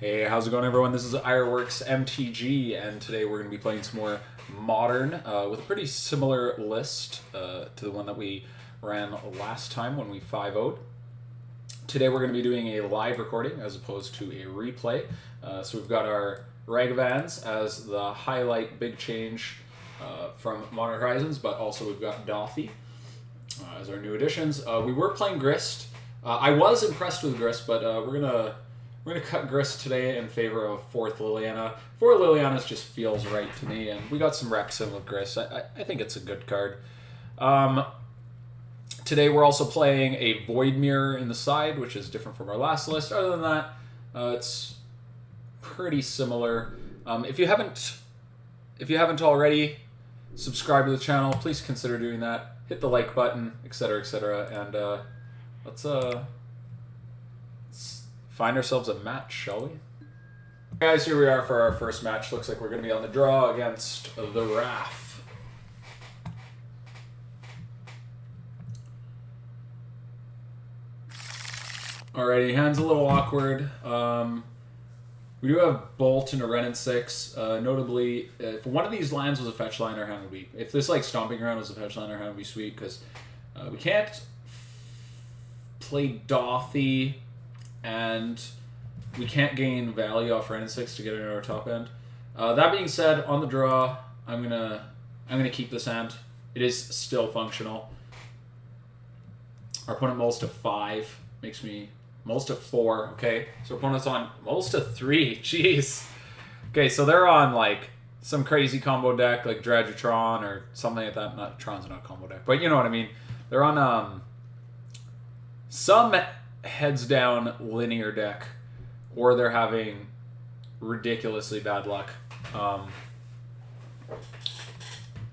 Hey, how's it going, everyone? This is Ironworks MTG, and today we're going to be playing some more Modern with a pretty similar list to the one that we ran last time when we 5-0'd. Today we're going to be doing a live recording as opposed to a replay. So we've got our Ragavans as the highlight big change from Modern Horizons, but also we've got Dauthi as our new additions. We were playing Grist. I was impressed with Grist, but we're gonna cut Grist today in favor of 4th Liliana. 4 Lilianas just feels right to me, and we got some reps in with Grist. I think it's a good card. Today we're also playing a Void Mirror in the side, which is different from our last list. Other than that, it's pretty similar. If you haven't already subscribed to the channel, please consider doing that. Hit the like button, etc., etc., and let's find ourselves a match, shall we? Guys, here we are for our first match. Looks like we're going to be on the draw against the Wrath. Alrighty, hand's a little awkward. We do have Bolt and a Wrenn and Six. Notably, if one of these lands was a fetch line, our hand would be... If this, like, Stomping Ground was a fetch line, our hand would be sweet, because we can't play Dauthi, and we can't gain value off Wrenn and Six to get into our top end. That being said, on the draw, I'm gonna keep this hand. It is still functional. Our opponent mulls to 5, makes me mulls to 4. Okay, so our opponent's on mulls to 3. Jeez. Okay, so they're on like some crazy combo deck like Dredge or Tron or something like that. Not Tron's not a combo deck, but you know what I mean. They're on some heads down linear deck, or they're having ridiculously bad luck,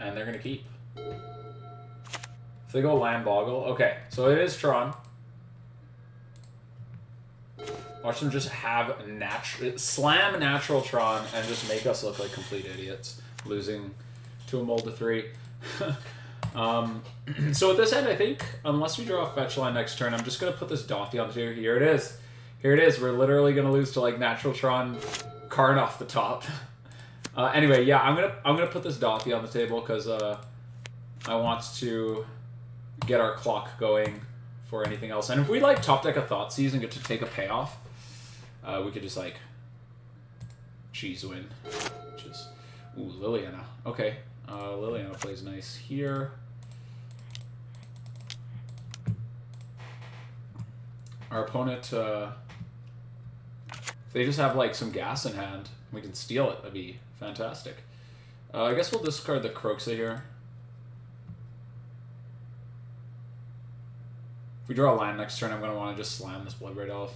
and they're gonna keep. If they go Land Boggle, okay, so it is Tron. Watch them just have slam natural Tron and just make us look like complete idiots, losing to a mold to 3. So at this end, I think, unless we draw a fetch line next turn, I'm just going to put this Dauthi on the table. Here it is. Here it is. We're literally going to lose to, like, Natural Tron Karn off the top. Anyway, yeah, I'm gonna put this Dauthi on the table because I want to get our clock going for anything else. And if we, like, top deck a Thoughtseize and get to take a payoff, we could just, like, cheese win, which is... Ooh, Liliana. Okay. Liliana plays nice here. Our opponent, if they just have like some gas in hand, we can steal it. That'd be fantastic. I guess we'll discard the Kroxa here. If we draw a land next turn, I'm going to want to just slam this Bloodbraid Elf.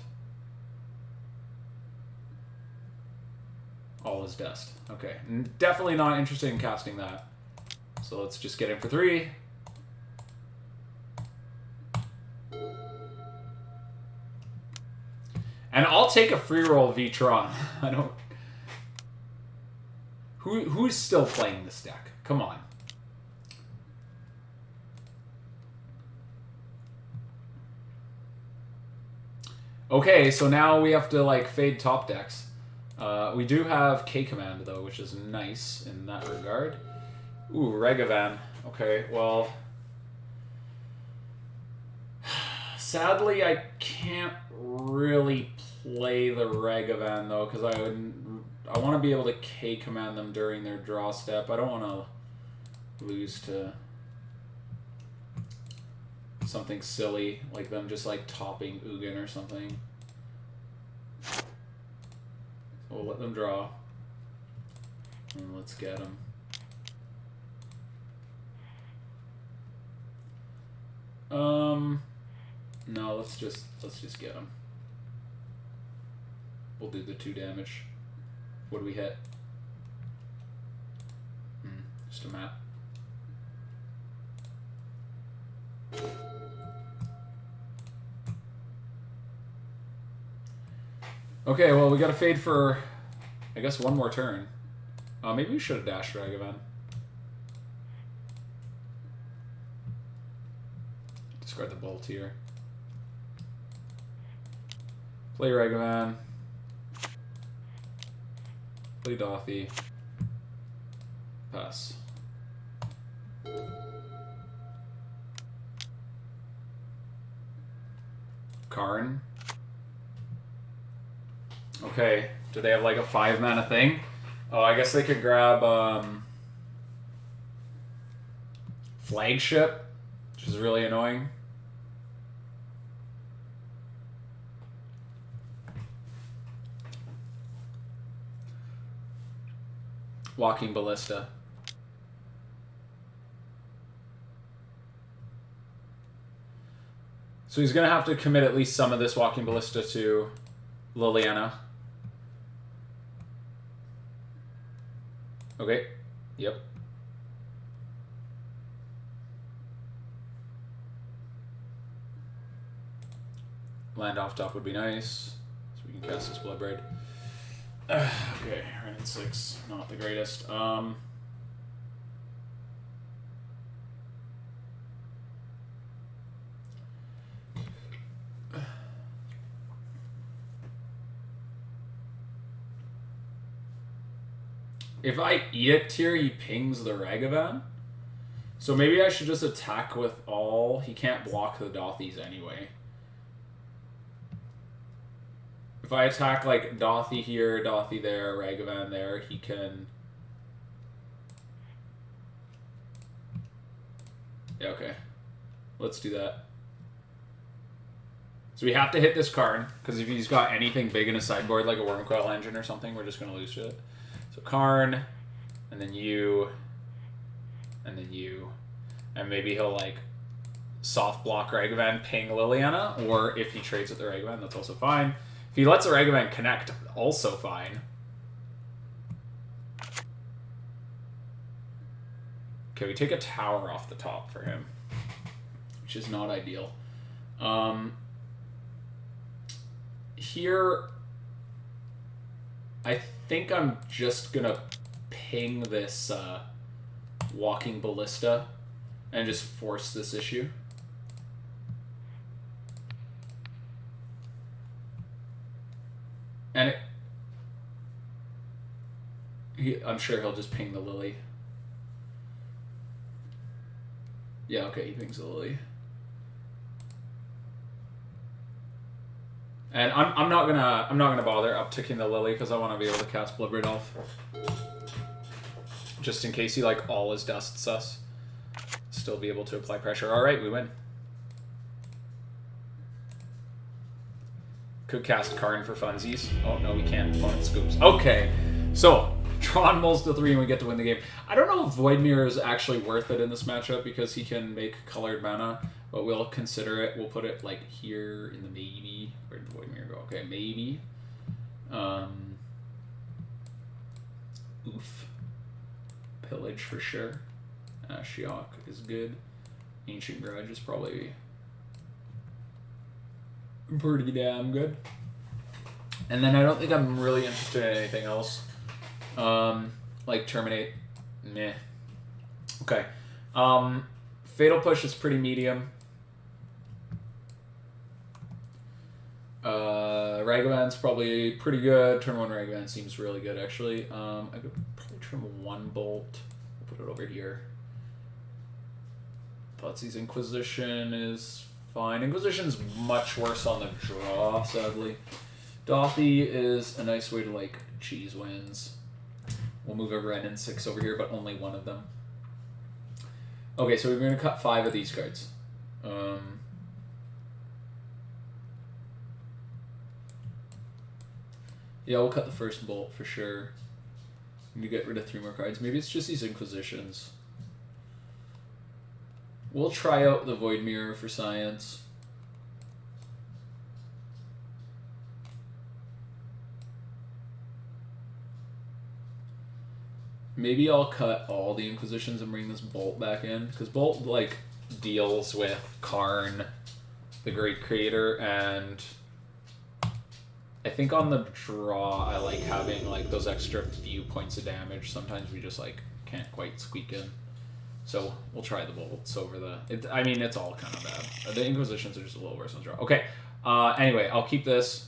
All is dust. Okay. Definitely not interested in casting that. So let's just get in for 3. And I'll take a free roll V-Tron. I don't... Who's still playing this deck? Come on. Okay, so now we have to, like, fade top decks. We do have K-Command, though, which is nice in that regard. Ooh, Ragavan. Okay, well... Sadly, I can't really play the Ragavan, though, because I want to be able to K-Command them during their draw step. I don't want to lose to something silly, like them just, like, topping Ugin or something. We'll let them draw. And let's get them. No, let's just get them. We'll do the 2 damage. What do we hit? Just a map. Okay, well, we got to fade for, I guess, one more turn. Maybe we should have dashed Ragavan. Discard the Bolt here. Play Ragavan. Play Dauthi. Pass. Karn. Okay. Do they have like a 5-mana thing? Oh, I guess they could grab Flagship, which is really annoying. Walking Ballista. So he's going to have to commit at least some of this Walking Ballista to Liliana. Okay. Yep. Land off top would be nice. So we can cast this Bloodbraid. Okay, Wrenn and Six. Not the greatest. If I Edict here, he pings the Ragavan. So maybe I should just attack with all. He can't block the Dauthis anyway. If I attack like Dauthi here, Dauthi there, Ragavan there, he can... Yeah, okay. Let's do that. So we have to hit this card, because if he's got anything big in his sideboard, like a Wormcoil Engine or something, we're just going to lose to it. So Karn, and then you, and then you. And maybe he'll like soft block Ragavan, ping Liliana, or if he trades with the Ragavan, that's also fine. If he lets the Ragavan connect, also fine. Okay, we take a tower off the top for him, which is not ideal. Here, I think I'm just gonna ping this Walking Ballista and just force this issue. And I'm sure he'll just ping the Lily. Yeah, okay, he pings the Lily. And I'm not gonna bother upticking the Lily because I want to be able to cast Bloodbraid Elf, just in case he like all his dusts us. Still be able to apply pressure. All right, we win. Could cast Karn for funsies. Oh no, we can't. Opponent scoops. Okay, so Tron mulls to 3 and we get to win the game. I don't know if Voidmire is actually worth it in this matchup because he can make colored mana. But we'll consider it. We'll put it like here in the maybe. Where did Voidmire go? Okay, maybe. Ouphe. Pillage for sure. Ashiok is good. Ancient Grudge is probably pretty damn good. And then I don't think I'm really interested in anything else. Like Terminate. Meh. Okay. Fatal Push is pretty medium. Ragavan's probably pretty good. Turn 1 Ragavan seems really good, actually. I could probably trim 1 bolt. Put it over here. Thoughtseize Inquisition is fine. Inquisition's much worse on the draw, sadly. Dauthi is a nice way to, like, cheese wins. We'll move a Wrenn and Six over here, but only one of them. Okay, so we're going to cut 5 of these cards. Yeah, we'll cut the first bolt for sure. We need to get rid of 3 more cards. Maybe it's just these Inquisitions. We'll try out the Voidmire for science. Maybe I'll cut all the Inquisitions and bring this Bolt back in. Because Bolt, like, deals with Karn, the Great Creator, and I think on the draw I like having, like, those extra few points of damage. Sometimes we just, like, can't quite squeak in. So we'll try the Bolts over the... I mean, it's all kind of bad. The Inquisitions are just a little worse on the draw. Okay, anyway, I'll keep this.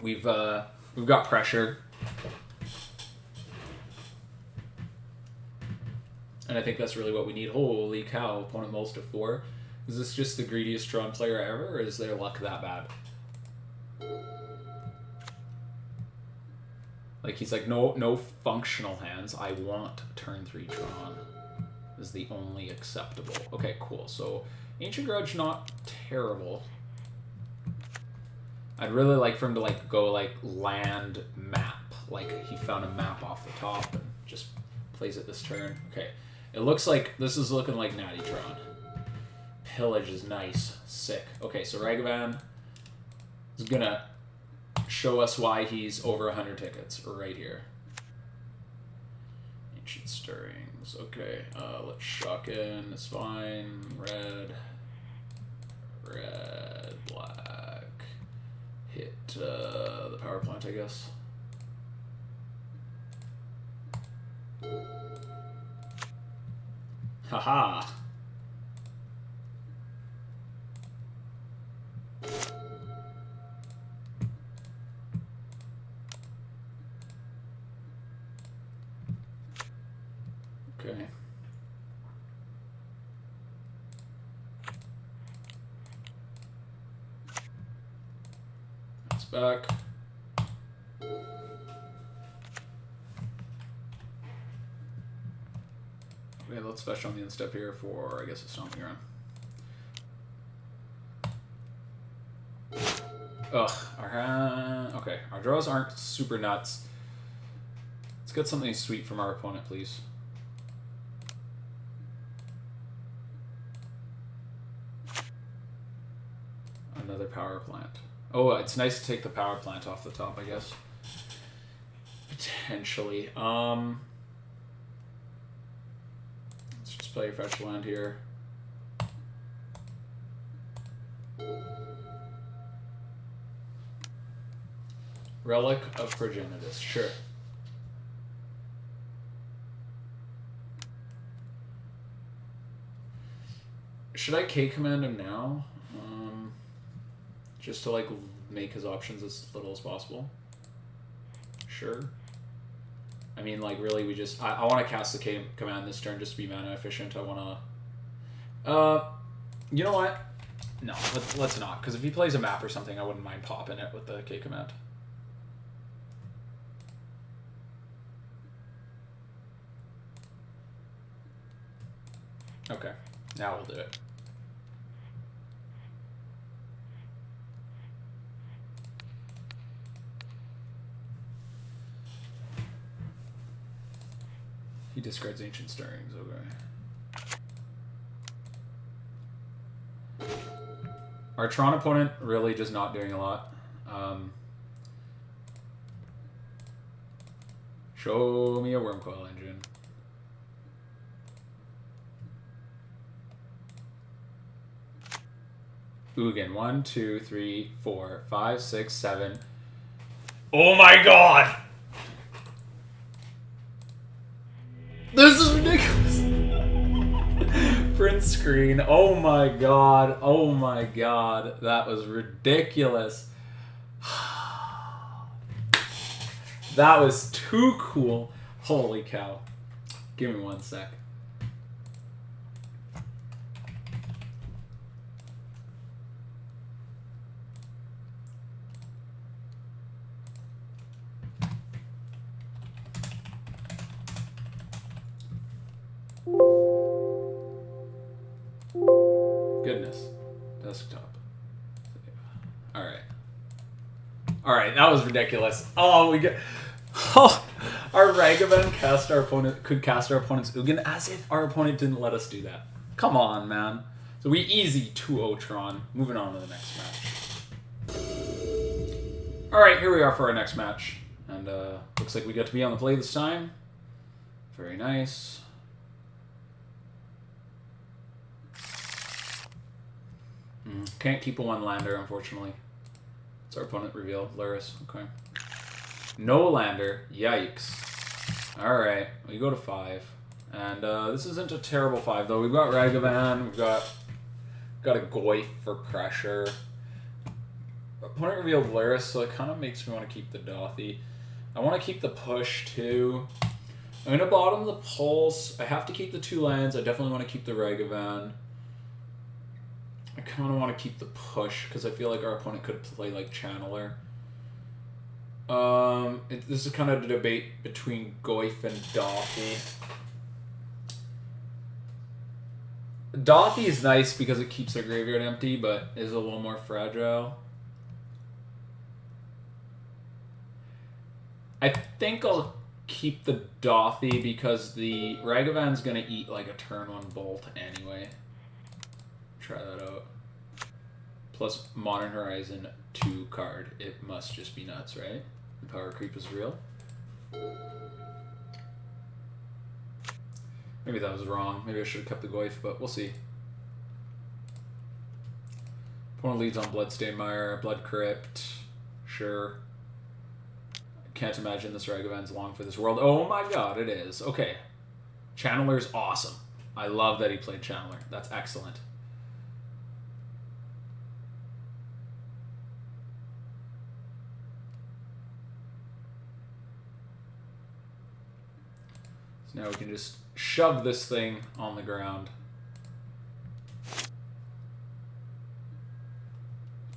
We've got pressure. And I think that's really what we need. Holy cow, opponent mulls to 4. Is this just the greediest Tron player ever, or is their luck that bad? Like, he's like, no functional hands. I want turn 3 Tron. Is the only acceptable. Okay, cool. So, Ancient Grudge, not terrible. I'd really like for him to, like, go, like, land map. Like, he found a map off the top and just plays it this turn. Okay. It looks like, this is looking like Natty Tron. Pillage is nice. Sick. Okay, so Ragavan is gonna show us why he's over 100 tickets right here. Ancient Stirrings. Okay, let's shock in. It's fine. Red, black. Hit the power plant, I guess. Haha. Okay. That's back. Okay, let's fetch on the instep here for, I guess, a Stomping Ground. Ugh. Okay, our draws aren't super nuts. Let's get something sweet from our opponent, please. Another power plant. Oh, it's nice to take the power plant off the top, I guess. Potentially. Let's just play a fetch land here. Relic of Progenitus, sure. Should I K-command him now? Just to, like, make his options as little as possible? Sure. I mean, like, really, we just... I want to cast the K-command this turn just to be mana efficient. I want to... you know what? No, let's not. Because if he plays a map or something, I wouldn't mind popping it with the K-command. Okay, now we'll do it. He discards Ancient Stirrings, okay. Our Tron opponent really just not doing a lot. Show me a Wormcoil Engine. Ugin, 1, 2, 3, 4, 5, 6, 7. Oh my god! This is ridiculous! Print screen. Oh my god. Oh my god. That was ridiculous. That was too cool. Holy cow. Give me 1 sec. Goodness. Desktop. Alright. Alright, that was ridiculous. Oh, we get... Oh, our Ragavan could cast our opponent's Ugin as if our opponent didn't let us do that. Come on, man. So we easy 2-0 Tron. Moving on to the next match. Alright, here we are for our next match. And looks like we get to be on the play this time. Very nice. Can't keep a one-lander, unfortunately. It's our opponent reveal. Lurrus. Okay. No lander. Yikes. Alright. We go to 5. And this isn't a terrible 5, though. We've got Ragavan. We've got a Goyf for pressure. Opponent revealed Lurrus, so it kind of makes me want to keep the Dauthi. I want to keep the push, too. I'm going to bottom the Pulse. I have to keep the 2 lands. I definitely want to keep the Ragavan. I kind of want to keep the Push, because I feel like our opponent could play, like, Channeler. This is kind of a debate between Goyf and Dauthi. Dauthi is nice because it keeps their graveyard empty, but is a little more fragile. I think I'll keep the Dauthi because the Ragavan's going to eat like a turn 1 bolt anyway. Try that out. Plus Modern Horizon 2 card. It must just be nuts, right? The power creep is real. Maybe that was wrong. Maybe I should have kept the Goyf, but we'll see. Opponent leads on Bloodstained Mire, Blood Crypt. Sure. Can't imagine this Ragavan's long for this world. Oh my god, it is. Okay. Channeler's awesome. I love that he played Channeler. That's excellent. So now we can just shove this thing on the ground.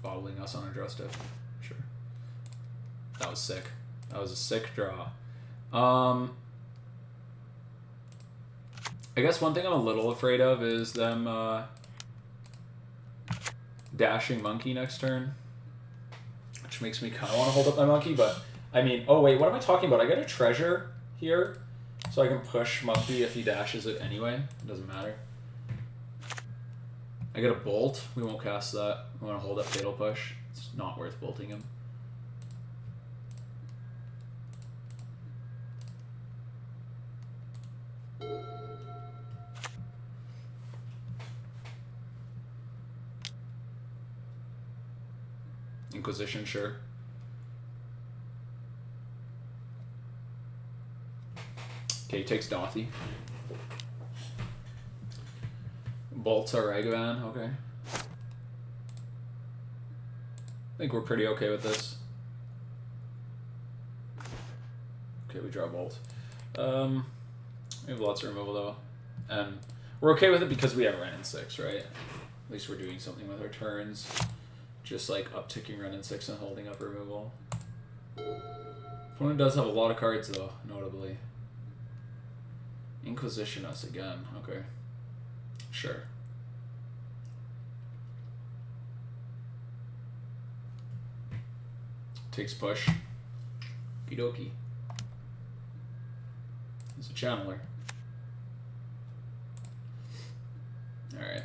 Bottling us on a draw step. Sure. That was sick. That was a sick draw. I guess one thing I'm a little afraid of is them dashing monkey next turn, which makes me kind of want to hold up my monkey, but I mean, oh wait, what am I talking about? I got a treasure here, so I can push monkey if he dashes it anyway. It doesn't matter. I got a bolt. We won't cast that. We want to hold up Fatal Push. It's not worth bolting him. Inquisition, sure. Okay, he takes Dauthi. Bolts our Ragavan, okay. I think we're pretty okay with this. Okay, we draw a bolt. We have lots of removal though. And we're okay with it because we have Wrenn and Six, right? At least we're doing something with our turns. Just like upticking Wrenn and Six and holding up removal. Opponent does have a lot of cards though, notably. Inquisition us again, okay. Sure. Takes push. Okie. He's a channeler. Alright.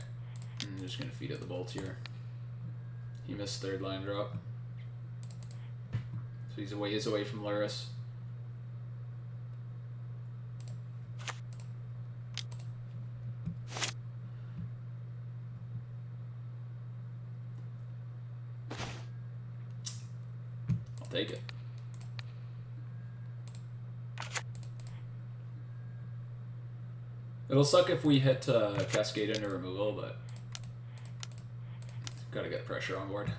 I'm just gonna feed it the bolt here. He missed 3rd line drop. So he's away from Lurrus. I'll take it. It'll suck if we hit Cascade into removal, but gotta get pressure on board.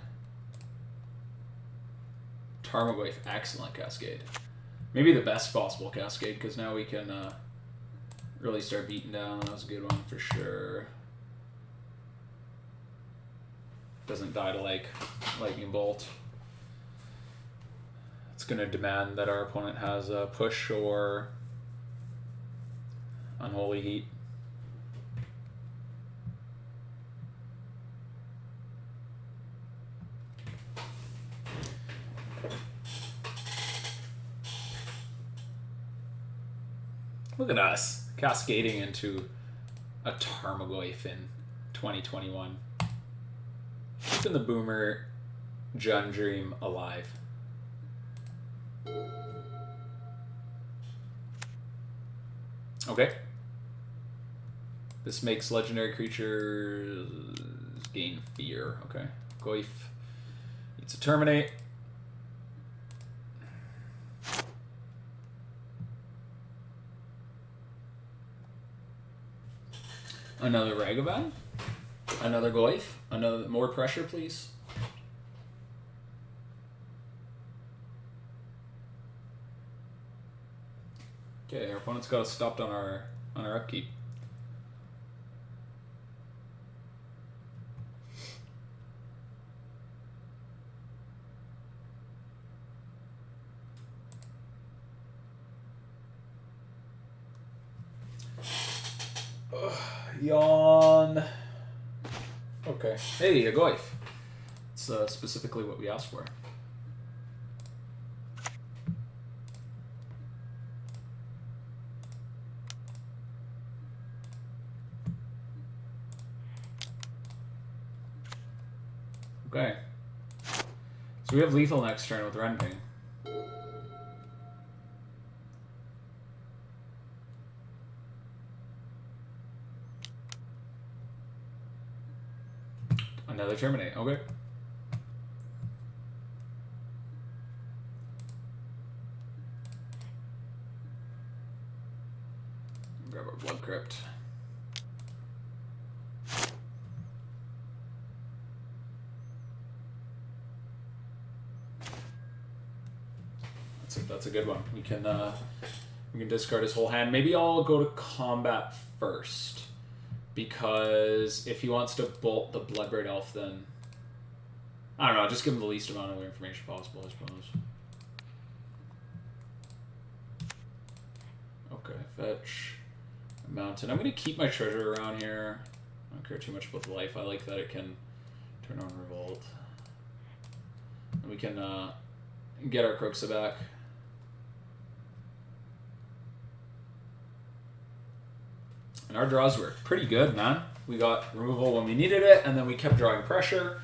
Tarmogoyf, excellent Cascade. Maybe the best possible Cascade, because now we can really start beating down. That was a good one for sure. Doesn't die to like Lightning Bolt. It's going to demand that our opponent has a push or Unholy Heat. Look at us, cascading into a Tarmogoyf in 2021. Keeping the Boomer Jun Dream alive. Okay. This makes legendary creatures gain fear. Okay. Goyf needs to terminate. Another Ragavan. Another Goyf. Another more pressure, please. Okay, our opponent's got us stopped on our upkeep. Yawn. Okay. Hey, a Goyf. It's specifically what we asked for. Okay. So we have lethal next turn with Rending. Another Terminate. Okay. Grab our Blood Crypt. That's a good one. We can discard his whole hand. Maybe I'll go to combat first, because if he wants to bolt the Bloodbraid Elf, then I don't know. Just give him the least amount of information possible, I suppose. Okay, fetch a mountain. I'm gonna keep my treasure around here. I don't care too much about the life. I like that it can turn on revolt, and we can get our Kroxa back. And our draws were pretty good, man. We got removal when we needed it, and then we kept drawing pressure.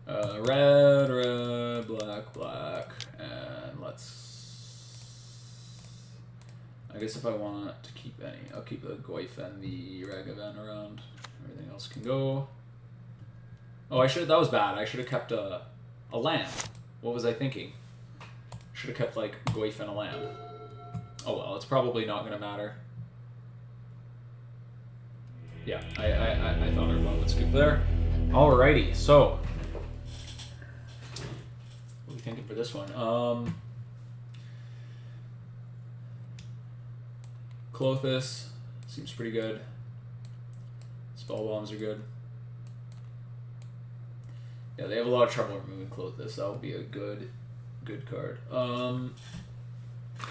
Red, red, black, black, and I guess if I want to keep any, I'll keep the Goyf and the Ragavan around. Everything else can go. Oh, that was bad. I should have kept a land. What was I thinking? Should have kept, like, Goyf and a land. Oh well, it's probably not going to matter. Yeah, I thought our ball would scoop there. Alrighty, so what are we thinking for this one? Klothys seems pretty good. Spellbombs are good. Yeah, they have a lot of trouble removing Klothys. That would be a good card.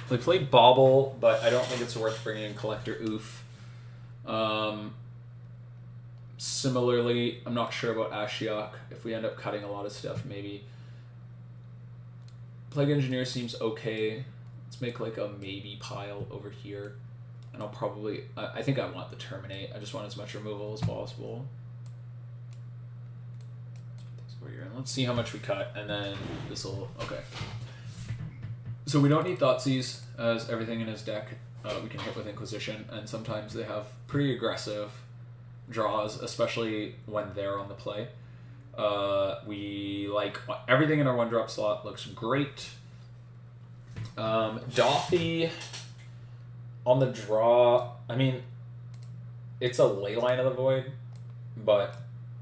They played Bauble, but I don't think it's worth bringing in Collector Ouphe. Similarly, I'm not sure about Ashiok. If we end up cutting a lot of stuff, maybe. Plague Engineer seems okay. Let's make like a maybe pile over here. And I'll probably... I think I want the Terminate. I just want as much removal as possible. Let's see how much we cut, and then this will... Okay. So we don't need Thoughtseize, as everything in his deck we can hit with Inquisition, and sometimes they have pretty aggressive draws, especially when they're on the play. We like everything in our 1-drop slot looks great. Dauthi on the draw, I mean, it's a Leyline of the Void, but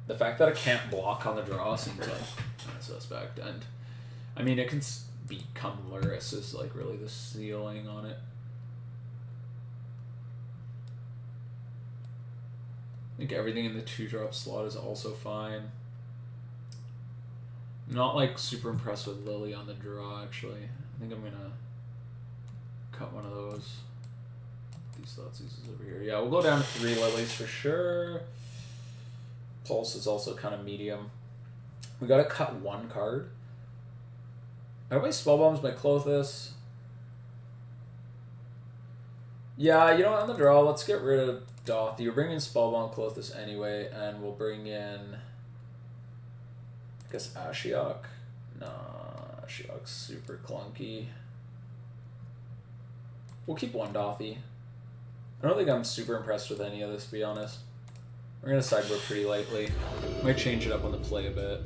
the fact that it can't block on the draw seems like kind of suspect. And I mean, it can become Lurrus is like really the ceiling on it. I think everything in the 2-drop slot is also fine. I'm not like super impressed with Lily on the draw actually. I think I'm gonna cut one of those. These Thoughtseizes over here. Yeah, we'll go down to 3 Lilies for sure. Pulse is also kind of medium. We gotta cut 1 card. Are we Spellbombs by Klothys? Yeah, you know what, on the draw, let's get rid of Dauthi. You're bringing Spellbomb Klothys anyway, and we'll bring in, I guess, Ashiok. Nah, Ashiok's super clunky. We'll keep 1 Dauthi. I don't think I'm super impressed with any of this, to be honest. We're going to sideboard pretty lightly. Might change it up on the play a bit.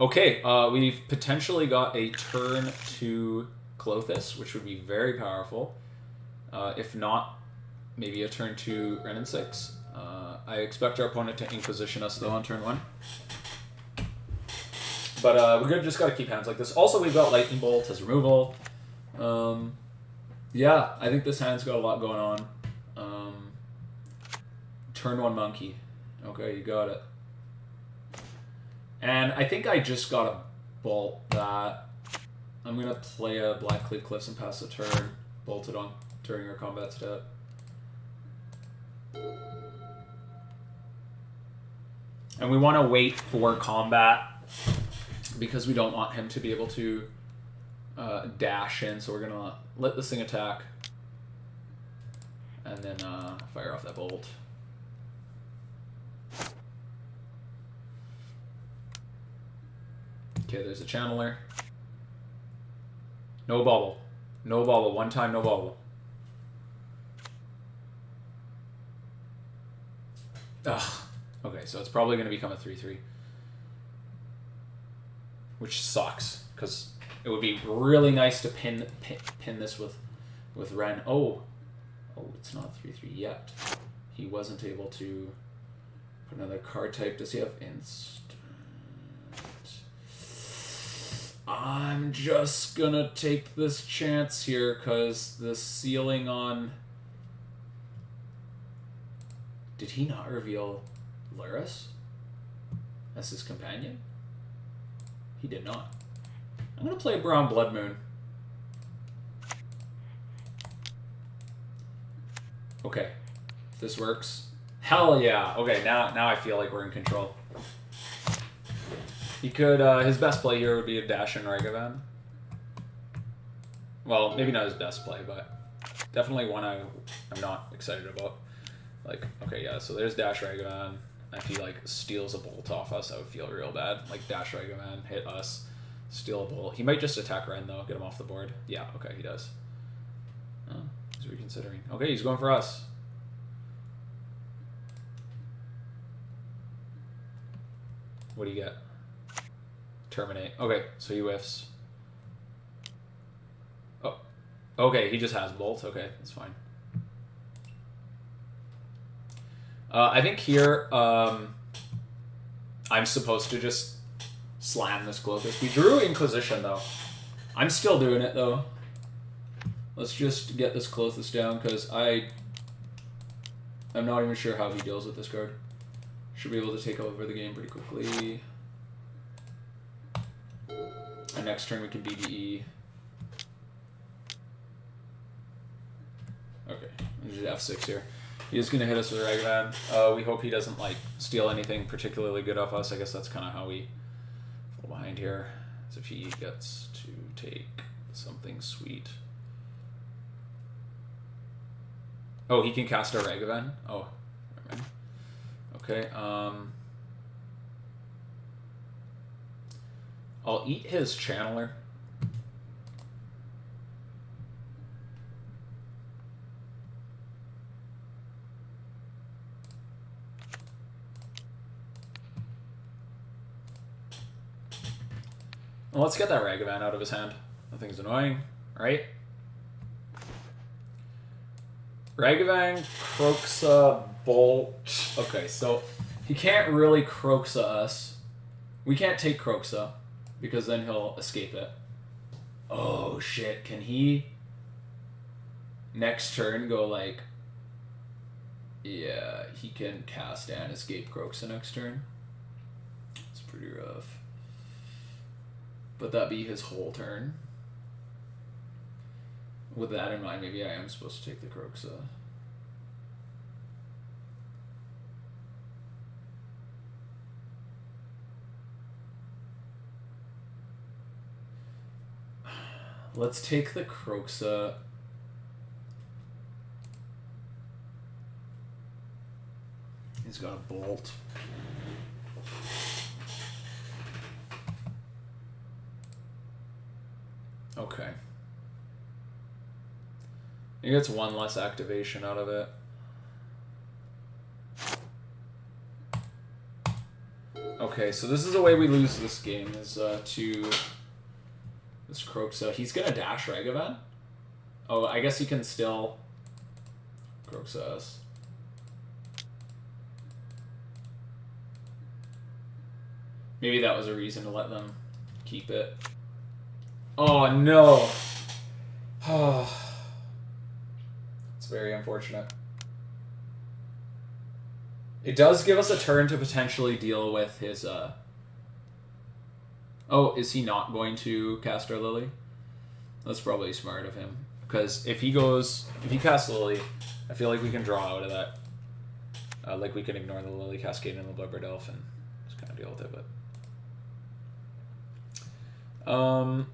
Okay, we've potentially got a turn to Klothys, which would be very powerful. If not, maybe a turn to Wrenn and Six. I expect our opponent to Inquisition us, though, on turn 1. But we just got to keep hands like this. Also, we've got Lightning Bolt as removal. Yeah, I think this hand's got a lot going on. Turn 1 Monkey. Okay, you got it. And I think I just got to bolt that. I'm going to play a Blackcleave Cliffs and pass the turn. Bolt it on during our combat step. And we want to wait for combat because we don't want him to be able to dash in. So we're going to let this thing attack and then fire off that bolt. Okay, there's a channeler. No bubble. No bubble. One time, no bubble. Ugh. Okay, so it's probably going to become a 3/3. Which sucks, because it would be really nice to pin this with Wrenn. Oh, it's not 3/3 yet. He wasn't able to put another card type. Does he have instant? I'm just gonna take this chance here because the ceiling on... Did he not reveal Lurrus as his companion? He did not. I'm gonna play Brown Blood Moon. Okay, if this works. Hell yeah! Okay, now I feel like we're in control. He could, his best play here would be a dash in Ragavan. Well, maybe not his best play, but definitely one I'm not excited about. Like, okay, yeah, so there's dash Ragavan. If he, like, steals a bolt off us, I would feel real bad. Like, dash Ragavan, hit us, steal a bolt. He might just attack Wrenn, though, get him off the board. Yeah, okay, he does. Oh, he's reconsidering. Okay, he's going for us. What do you get? Terminate. Okay, so he whiffs. Oh, okay, he just has bolt. Okay, that's fine. I think here I'm supposed to just slam this Clothis. We drew Inquisition, though. I'm still doing it, though. Let's just get this Clothis down, because I'm not even sure how he deals with this card. Should be able to take over the game pretty quickly. And next turn we can BBE. Okay, we did F6 here. He's going to hit us with Ragavan. We hope he doesn't like steal anything particularly good off us. I guess that's kind of how we fall behind here. As if he gets to take something sweet. Oh, he can cast a Ragavan? Oh, never mind. Okay, I'll eat his Channeler. Well, let's get that Ragavan out of his hand. That thing's annoying, right? Ragavan, Kroxa, Bolt. Okay, so he can't really Kroxa us. We can't take Kroxa, because then he'll escape it. Oh, shit. Can he next turn go like... Yeah, he can cast and escape Kroxa next turn. It's pretty rough. But that'd be his whole turn. With that in mind, maybe I am supposed to take the Kroxa. Let's take the Kroxa. He's got a bolt. Okay. He gets one less activation out of it. Okay, so this is the way we lose this game, is to this Kroxa. He's gonna dash Ragavan? Oh, I guess he can still Kroxa us. Maybe that was a reason to let them keep it. Oh, no. Oh. It's very unfortunate. It does give us a turn to potentially deal with his, Oh, is he not going to cast our Lily? That's probably smart of him. Because if he casts Lily, I feel like we can draw out of that. Like we can ignore the Lily Cascade and the Bloodbraid Elf and just kind of deal with it, but... I'll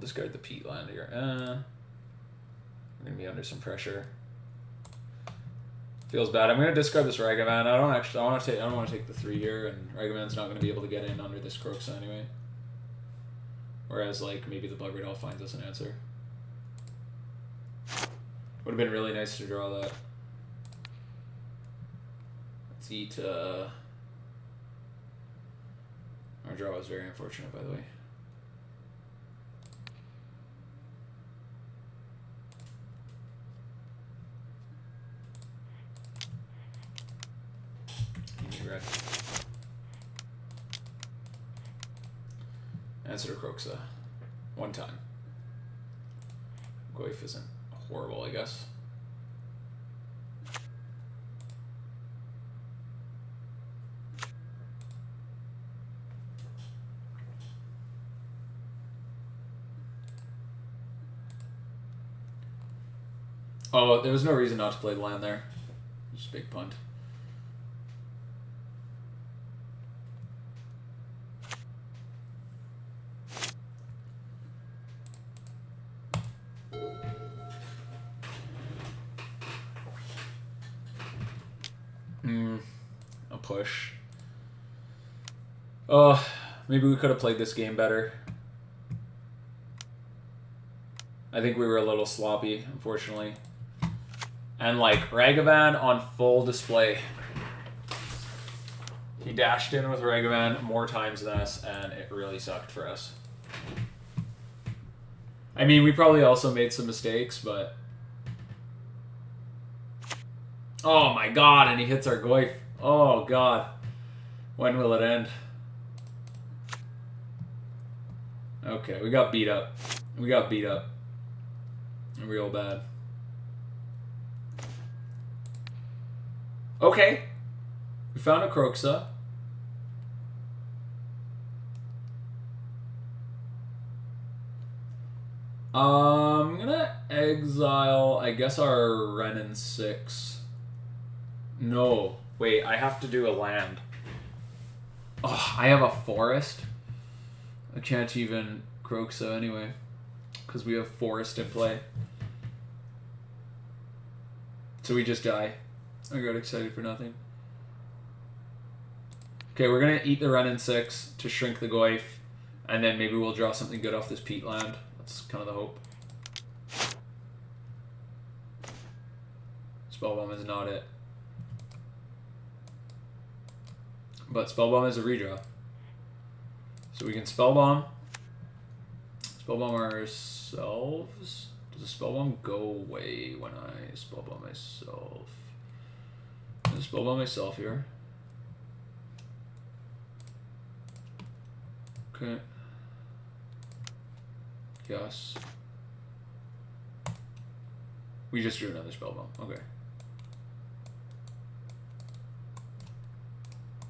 discard the Peatland here. We're gonna be under some pressure. Feels bad. I'm gonna discard this Ragavan. I don't want to take the 3 here, and Ragavan's not gonna be able to get in under this Kroxa anyway. Whereas, like, maybe the Bloodbraid Elf finds us an answer. Would have been really nice to draw that. Let's eat. Our draw was very unfortunate, by the way. Red. Answer to Kroxa. 1 time. Goyf isn't horrible, I guess. Oh, there was no reason not to play the land there. Just a big punt. A push. Oh, maybe we could have played this game better. I think we were a little sloppy, unfortunately. And like Ragavan on full display. He dashed in with Ragavan more times than us, and it really sucked for us. I mean, we probably also made some mistakes, but... Oh my god, and he hits our Goyf. Oh god. When will it end? Okay, we got beat up. We got beat up. Real bad. Okay. We found a Kroxa. I'm gonna exile, I guess, our Wrenn and Six. No. Wait, I have to do a land. Oh, I have a forest. I can't even Kroxa anyway. Because we have forest in play. So we just die. I got excited for nothing. Okay, we're going to eat the Wrenn and Six to shrink the Goyf. And then maybe we'll draw something good off this Peatland. That's kind of the hope. Spellbomb is not it. But Spellbomb is a redraw. So we can Spellbomb. Spellbomb ourselves. Does the Spellbomb go away when I Spellbomb myself? Does Spellbomb myself here? Okay. Yes. We just drew another Spellbomb. Okay.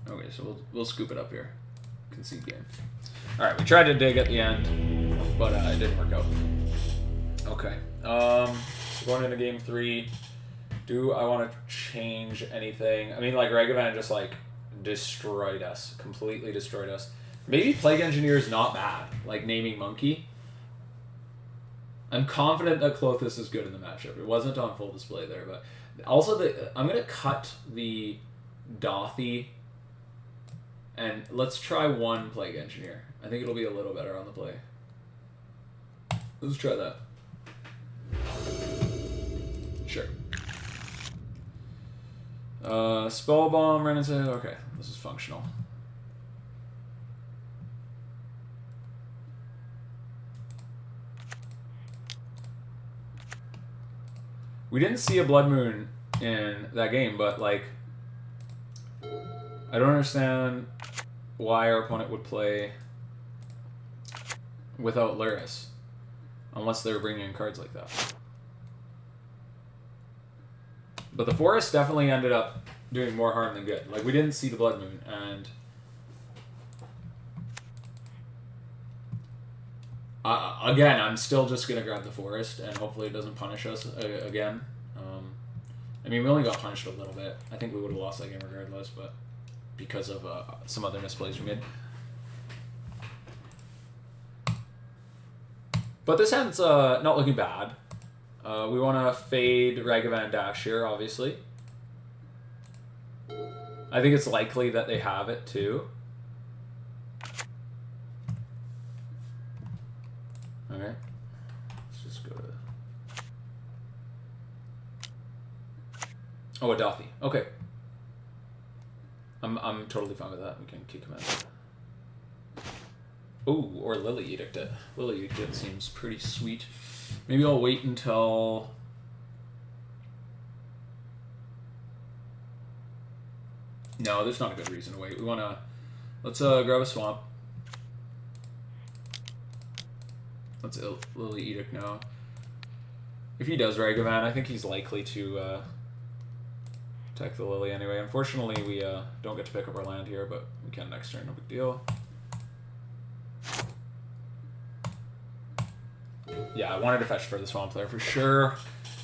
Okay, so we'll scoop it up here. Concede game. Alright, we tried to dig at the end, but it didn't work out. Okay. So going into game 3, do I want to change anything? I mean, like, Ragavan just, like, destroyed us. Completely destroyed us. Maybe Plague Engineer is not bad. Like, naming Monkey. I'm confident that Klothys is good in the matchup. It wasn't on full display there, but... Also, I'm going to cut the Dauthi... And let's try 1 Plague Engineer. I think it'll be a little better on the play. Let's try that. Sure. Spellbomb, Wrenn and Six. Okay, this is functional. We didn't see a Blood Moon in that game, but like... I don't understand why our opponent would play without Lurrus, unless they were bringing in cards like that. But the forest definitely ended up doing more harm than good. Like, we didn't see the Blood Moon, and again, I'm still just going to grab the forest, and hopefully it doesn't punish us again. I mean, we only got punished a little bit. I think we would have lost that game regardless, but because of some other misplays we made. But this hand's not looking bad. We want to fade Ragavan Dash here, obviously. I think it's likely that they have it too. Alright. Let's just go to... Oh, a Dauthi. Okay. I'm totally fine with that. We can kick him out. Oh, or Lily Edict it. Lily Edict it seems pretty sweet. Maybe I'll wait until... No, there's not a good reason to wait. We want to... Let's grab a swamp. Let's Lily Edict now. If he does Ragavan, I think he's likely to attack the Lily anyway. Unfortunately, we don't get to pick up our land here, but we can next turn, no big deal. Yeah, I wanted to fetch for the swamp there for sure.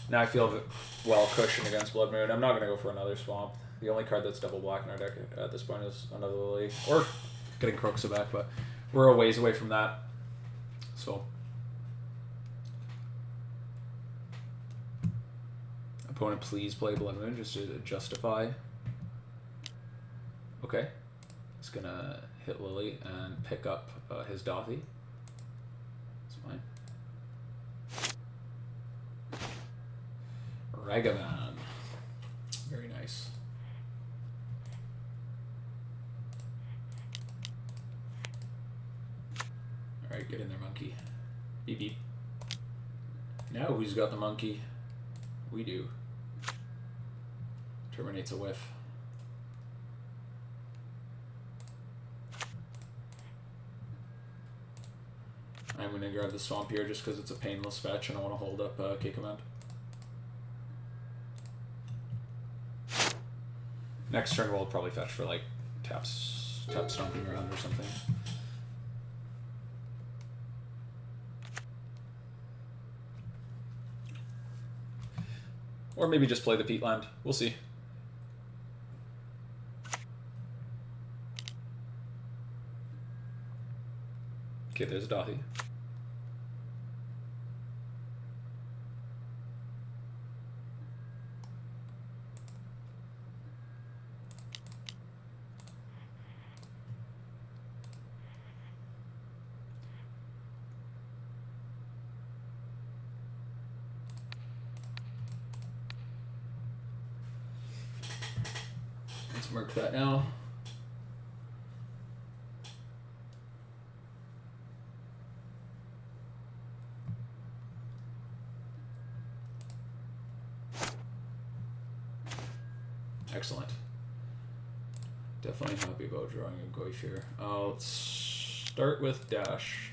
Now I feel well cushioned against Blood Moon. I'm not going to go for another swamp. The only card that's double black in our deck at this point is another Lily. Or getting Kroxa back, but we're a ways away from that. So... Opponent, please play Blood Moon just to justify. Okay. It's going to hit Lily and pick up his Dauthi. That's fine. Ragavan. Very nice. Alright, get in there, monkey. Beep beep. Now who's got the monkey? We do. Terminate's a whiff. I'm going to grab the swamp here just because it's a painless fetch and I want to hold up K command. Next turn we'll probably fetch for like tap Stomping Ground or something. Or maybe just play the Peatland. We'll see. Okay, there's a Dauthi. Let's mark that now. Excellent. Definitely happy about drawing a Goyf here. Let's start with Dash.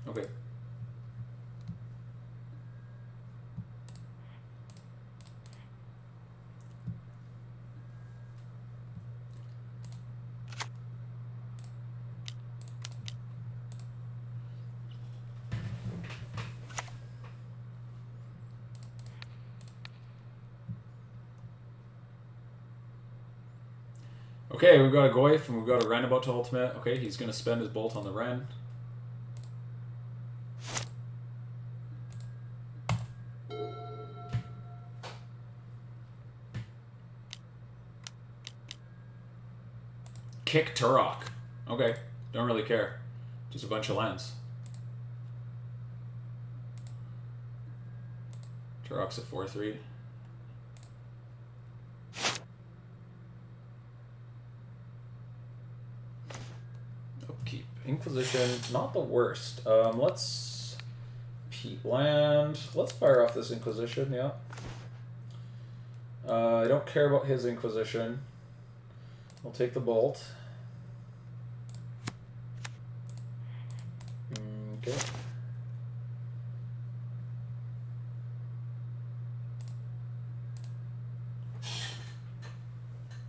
Okay. Okay, we've got a Goyf and we've got a Wrenn about to ultimate. Okay, he's going to spend his bolt on the Wrenn. Kick Turok. Okay, don't really care. Just a bunch of lands. Turok's a 4/3. Upkeep. Inquisition, not the worst. Let's Peatland. Let's fire off this Inquisition, yeah. I don't care about his Inquisition. I'll take the Bolt. Okay.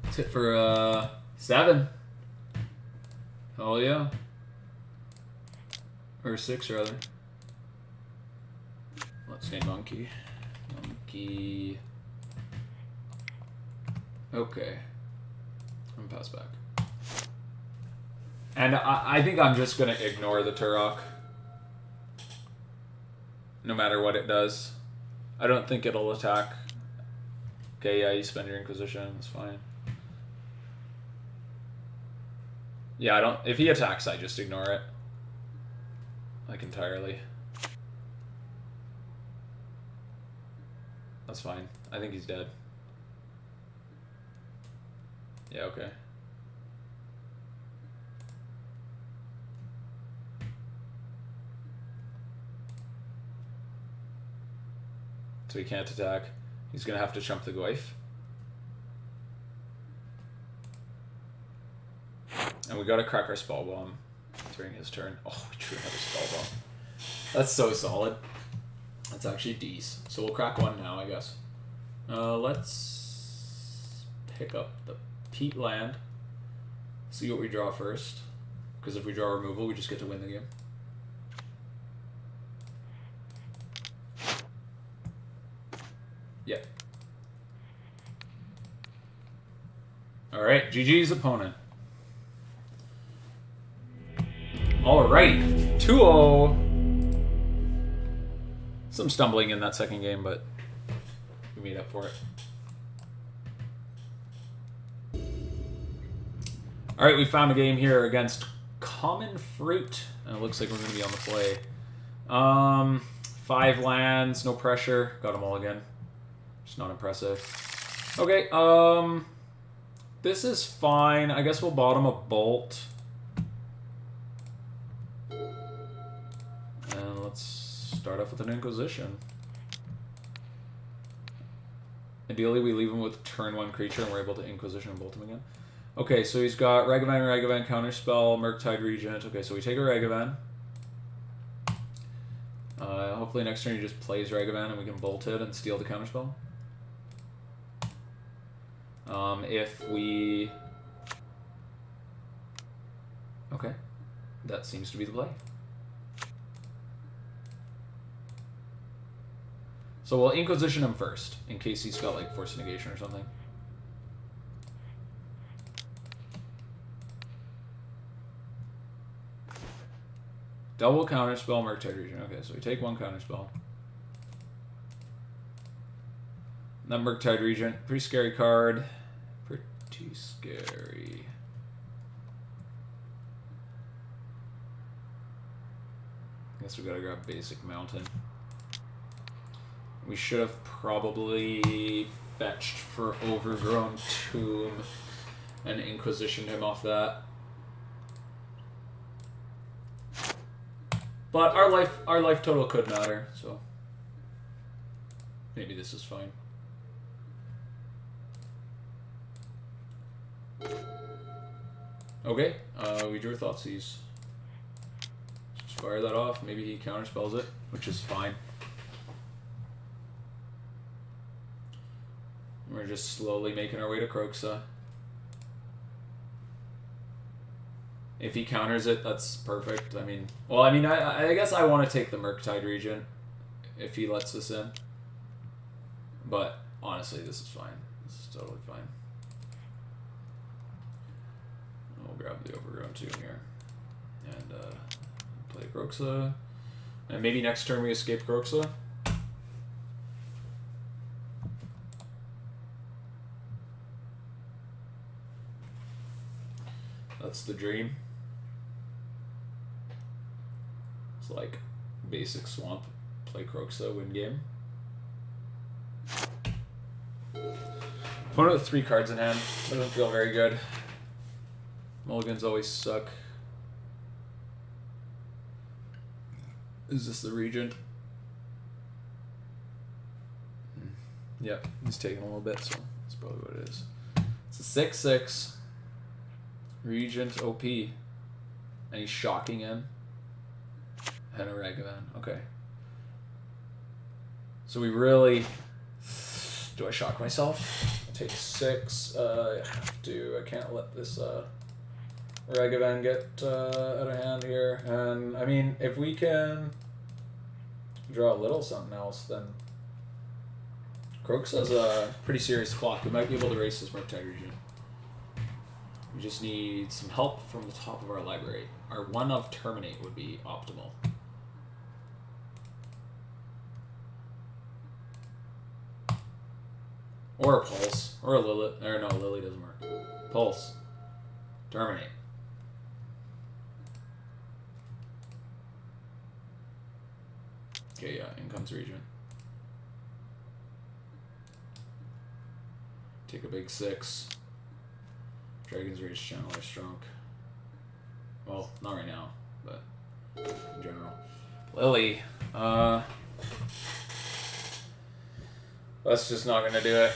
Let's hit for 7. Oh yeah. Or 6 rather. Let's say monkey. Monkey. Okay. I'm gonna pass back. And I think I'm just gonna ignore the Turok. No matter what it does. I don't think it'll attack. Okay, yeah, you spend your Inquisition, that's fine. Yeah, I don't. If he attacks, I just ignore it. Like, entirely. That's fine. I think he's dead. Yeah, okay. So he can't attack. He's gonna have to chump the Goyf. And we gotta crack our Spellbomb during his turn. Oh, we truly have a Spellbomb. That's so solid. That's actually decent. So we'll crack one now, I guess. Let's pick up the Peatland. See what we draw first. Because if we draw removal, we just get to win the game. Yeah. Alright, GG's opponent. Alright, 2-0. Some stumbling in that second game, but we made up for it. Alright, we found a game here against Common Fruit. And it looks like we're going to be on the play. 5 lands, no pressure. Got them all again. Just not impressive. Okay, this is fine. I guess we'll bottom a Bolt. And let's start off with an Inquisition. Ideally, we leave him with turn 1 creature and we're able to Inquisition and Bolt him again. Okay, so he's got Ragavan, Counterspell, Murktide Regent. Okay, so we take a Ragavan. Hopefully next turn he just plays Ragavan and we can Bolt it and steal the Counterspell. If we... Okay, that seems to be the play. So we'll Inquisition him first, in case he's got like Force Negation or something. Double Counterspell, Murktide Regent. Okay, so we take 1 Counterspell. That Murktide Regent, pretty scary card. Pretty scary. Guess we gotta grab basic Mountain. We should have probably fetched for Overgrown Tomb and Inquisitioned him off that. But our life total could matter, so maybe this is fine. Okay, we drew a Thoughtseize. Just fire that off. Maybe he counterspells it, which is fine. We're just slowly making our way to Kroxa. If he counters it, that's perfect. I mean, well, I mean, I guess I want to take the Murktide Regent if he lets us in. But honestly, this is fine. This is totally fine. We'll grab the Overgrown Tomb here and play Kroxa. And maybe next turn we escape Kroxa. That's the dream. It's like basic swamp, play Kroxa, win game. Opponent with 3 cards in hand. Doesn't feel very good. Mulligans always suck. Is this the Regent? Yep, he's taking a little bit, so that's probably what it is. It's a 6/6 Regent OP, and he's shocking in. And a Ragavan. Okay. So we really... Do I shock myself? Take 6. I have to. I can't let this Ragavan get out of hand here. And, I mean, if we can draw a little something else, then... Kroxa has a pretty serious clock. We might be able to race this Murktide region. We just need some help from the top of our library. Our 1 of Terminate would be optimal. Or a Pulse. Or a Lilith. Or no, Lily doesn't work. Pulse. Terminate. Okay, yeah, in comes Regent. Take a big 6. Dragon's Rage Channeler Strunk. Well, not right now, but in general. Lily. That's just not gonna do it.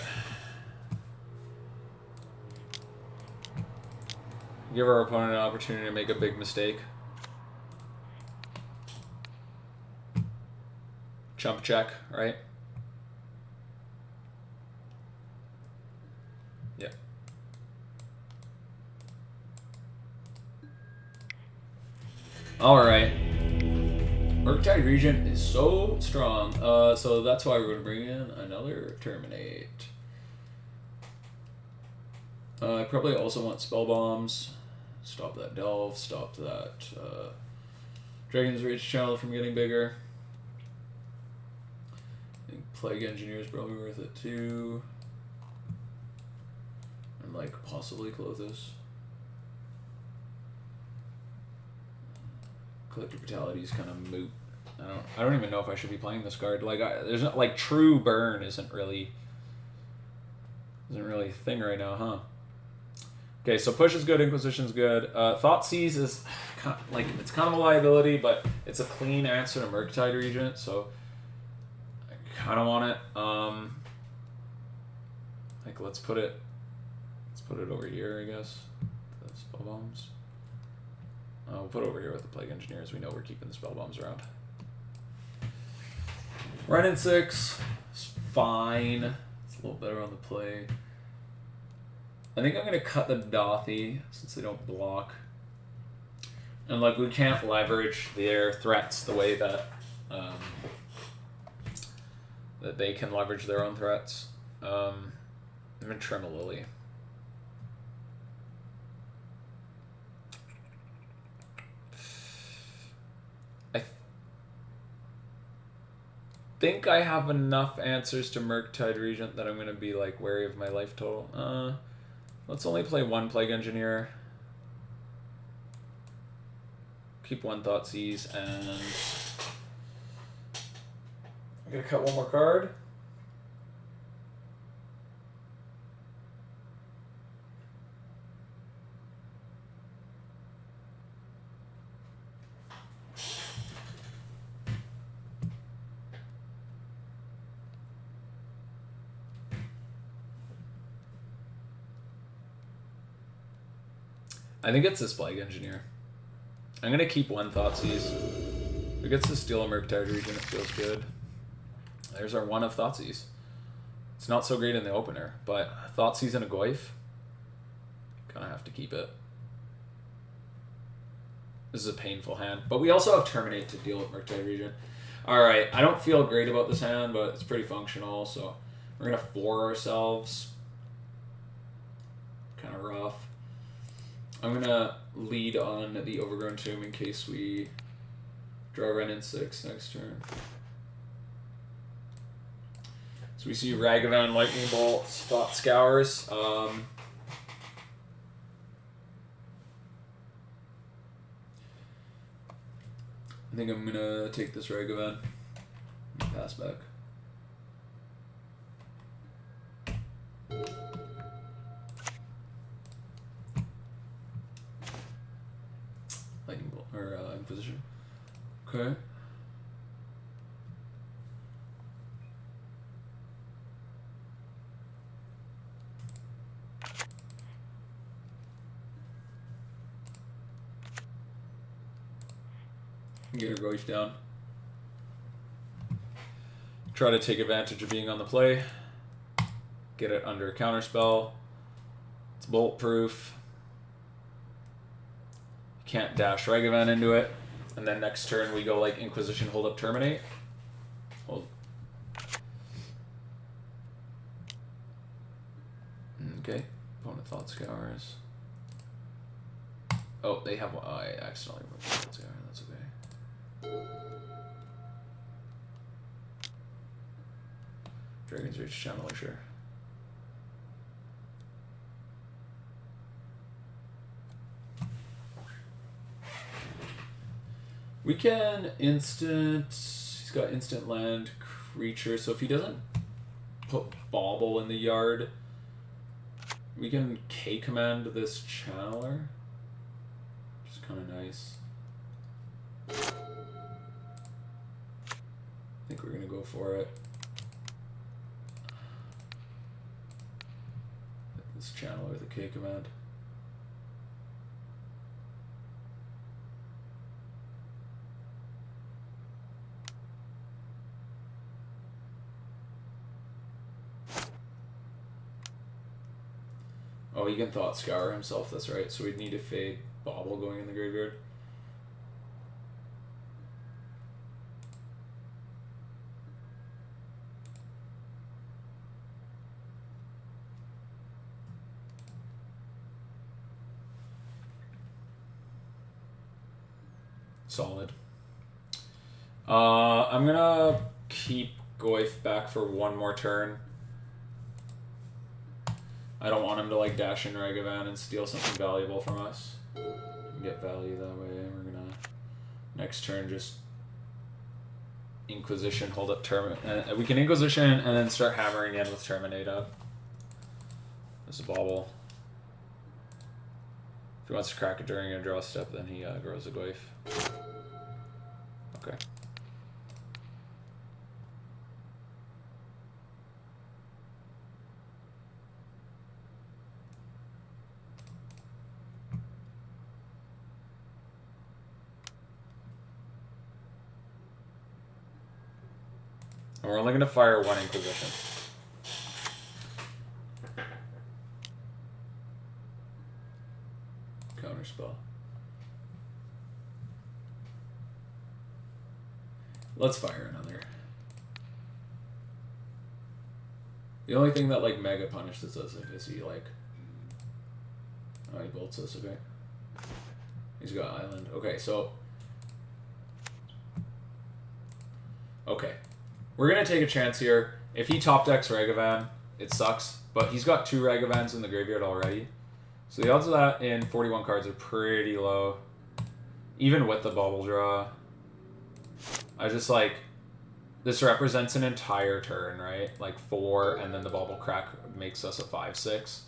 Give our opponent an opportunity to make a big mistake. Chump check, right? Yeah. Alright. Murktide Regent is so strong, so that's why we're going to bring in another Terminate. I probably also want Spell Bombs. Stop that Delve, stop that Dragon's Rage Channel from getting bigger. I think Plague Engineer is probably worth it too. And like possibly Clothis. Collective Brutality is kind of moot. I don't even know if I should be playing this card. Like there's not like true burn isn't really a thing right now, huh? Okay, so push is good, Inquisition's good. Thoughtseize is kind of, like it's kind of a liability, but it's a clean answer to Murktide Regent, so I kind of want it. Like let's put it over here, I guess. The spell bombs. We'll put it over here with the Plague Engineers. We know we're keeping the spell bombs around. Wrenn and Six is fine. It's a little better on the play. I think I'm going to cut the Dauthi since they don't block. And like we can't leverage their threats the way that that they can leverage their own threats. I'm going to trim a Lily. I think I have enough answers to Murktide Regent that I'm going to be like wary of my life total. Let's only play 1 Plague Engineer. Keep 1 Thoughtseize, and I'm going to cut 1 more card. I think it's this Plague Engineer. I'm going to keep 1 Thoughtseize. If it gets to steal a Murktide Regent, it feels good. There's our 1 of Thoughtseize. It's not so great in the opener, but Thoughtseize and a Goyf, kind of have to keep it. This is a painful hand. But we also have Terminate to deal with Murktide Regent. Alright, I don't feel great about this hand, but it's pretty functional, so we're going to 4 ourselves. Kind of rough. I'm going to lead on the Overgrown Tomb in case we draw Wrenn and Six next turn. So we see Ragavan, Lightning Bolts, Thought Scours. I think I'm going to take this Ragavan. Pass back. Lightning Bolt, or Inquisition. Okay. Get her Goyf down. Try to take advantage of being on the play. Get it under a counterspell. It's bolt proof. Can't dash Ragavan into it. And then next turn we go like Inquisition, hold up, terminate. Hold. Okay. Opponent Thought Scours. Oh, they have one. Oh, I accidentally removed Thought Scour. That's okay. Dragon's Reach Channeler, sure. We can instant. He's got instant land creature, so if he doesn't put Bauble in the yard, we can K command this Channeler, which is kind of nice. I think we're gonna go for it. This Channeler with a K command. Oh, he can Thought Scour himself, that's right. So we'd need to fade Bauble going in the graveyard. Solid. I'm gonna keep Goyf back for one more turn. I don't want him to like dash in Ragavan and steal something valuable from us. Get value that way. We're gonna next turn just Inquisition, hold up Terminate. We can Inquisition and then start hammering in with Terminate up. There's a Bauble. If he wants to crack it during a draw step, then he grows a Goyf. Okay. And we're only going to fire one Inquisition. Counterspell. Let's fire another. The only thing that like mega punishes us is he like... Oh, he bolts us, okay. He's got Island. Okay, so... Okay. We're going to take a chance here. If he top decks Ragavan, it sucks. But he's got 2 Ragavans in the graveyard already. So the odds of that in 41 cards are pretty low. Even with the Bauble draw. I just like... This represents an entire turn, right? Like 4, and then the Bauble crack makes us a 5/6.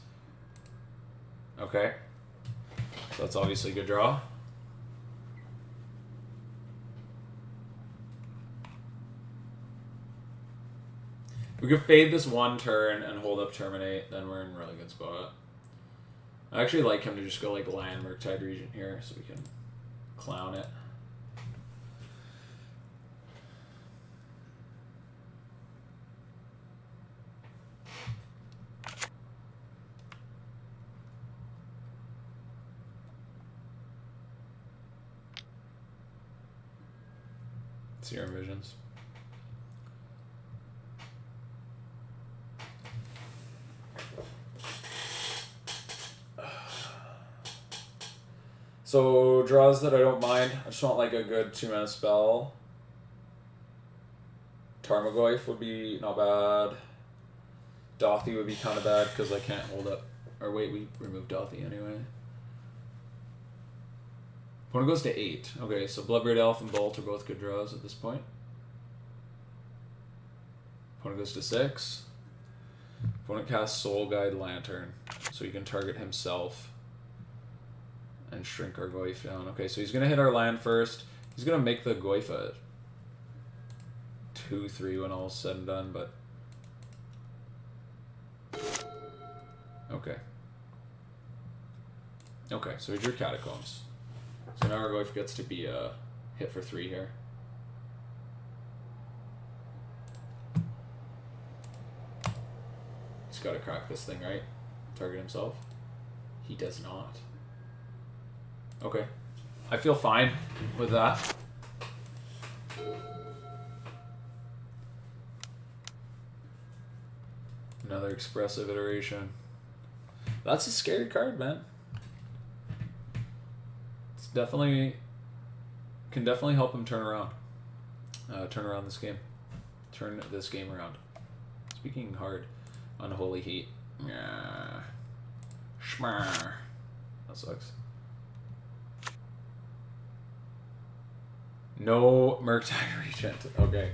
Okay. So that's obviously a good draw. We could fade this one turn and hold up Terminate, then we're in a really good spot. I actually like him to just go like land Murktide Regent here, so we can clown it. See your visions. So, draws that I don't mind. I just want like a good 2-mana spell. Tarmogoyf would be not bad. Dauthi would be kind of bad because I can't hold up. Or wait, we removed Dauthi anyway. Opponent goes to 8. Okay, so Bloodbraid Elf and Bolt are both good draws at this point. Opponent goes to 6. Opponent casts Soul Guide Lantern, so he can target himself and shrink our Goyf down. Okay, so he's going to hit our land first. He's going to make the Goyf a 2/3 when all's said and done, but... Okay. Okay, so he drew Catacombs. So now our Goyf gets to be a hit for 3 here. He's got to crack this thing, right? Target himself. He does not. Okay. I feel fine with that. Another expressive iteration. That's a scary card, man. It's definitely... can definitely help him turn around. Turn around this game. Turn this game around. Speaking hard. Unholy Heat. Yeah. Shmar. That sucks. No Murktide Regent. Okay.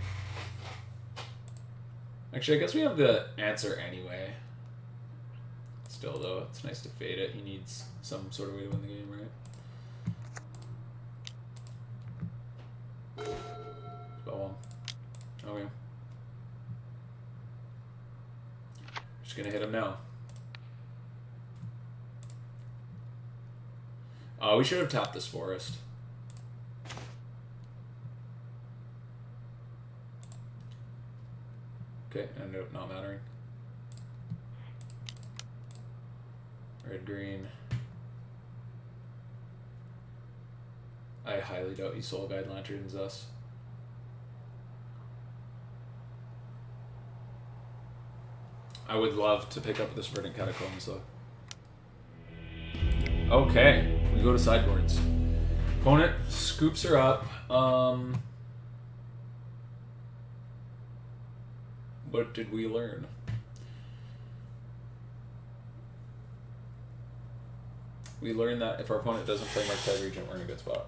Actually, I guess we have the answer anyway. Still, though, it's nice to fade it. He needs some sort of way to win the game, right? Spell one. Okay. Just gonna hit him now. We should have tapped this forest. Okay, ended up not mattering. Red, green. I highly doubt he Soul Guide Lanterns us. I would love to pick up this Verdant Catacombs though. Okay, we go to sideboards. Opponent scoops her up. What did we learn? We learned that if our opponent doesn't play Murktide Regent, we're in a good spot.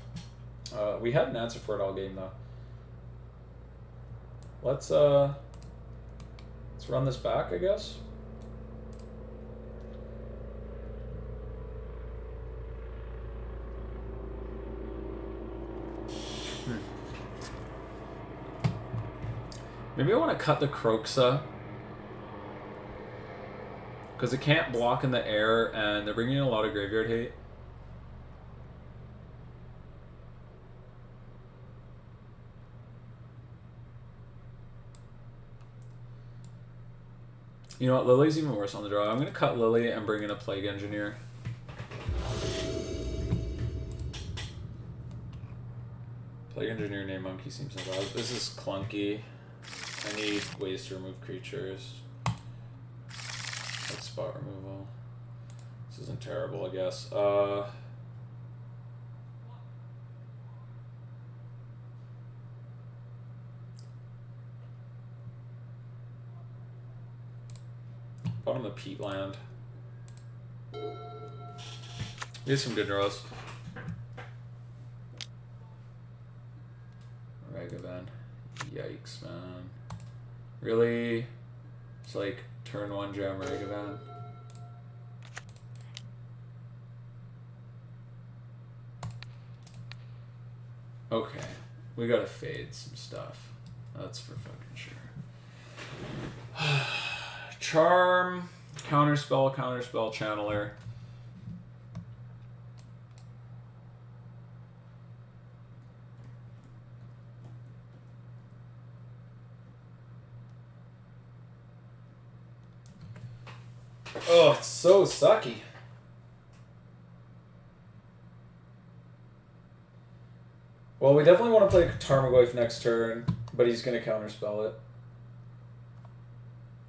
We had an answer for it all game though. Let's run this back, I guess. Maybe I want to cut the Kroxa because it can't block in the air, and they're bringing in a lot of graveyard hate. You know what? Lily's even worse on the draw. I'm going to cut Lily and bring in a Plague Engineer. Plague Engineer name Monkey seems like that. This is clunky. I need ways to remove creatures. Like spot removal. This isn't terrible, I guess. Bottom of Peatland. We have some good draws. Ragavan. Yikes, man. Really? It's like turn 1 jam Ragavan. Okay. We gotta fade some stuff. That's for fucking sure. Charm, counterspell, channeler. Oh, it's so sucky. Well, we definitely want to play Tarmogoyf next turn, but he's going to counterspell it.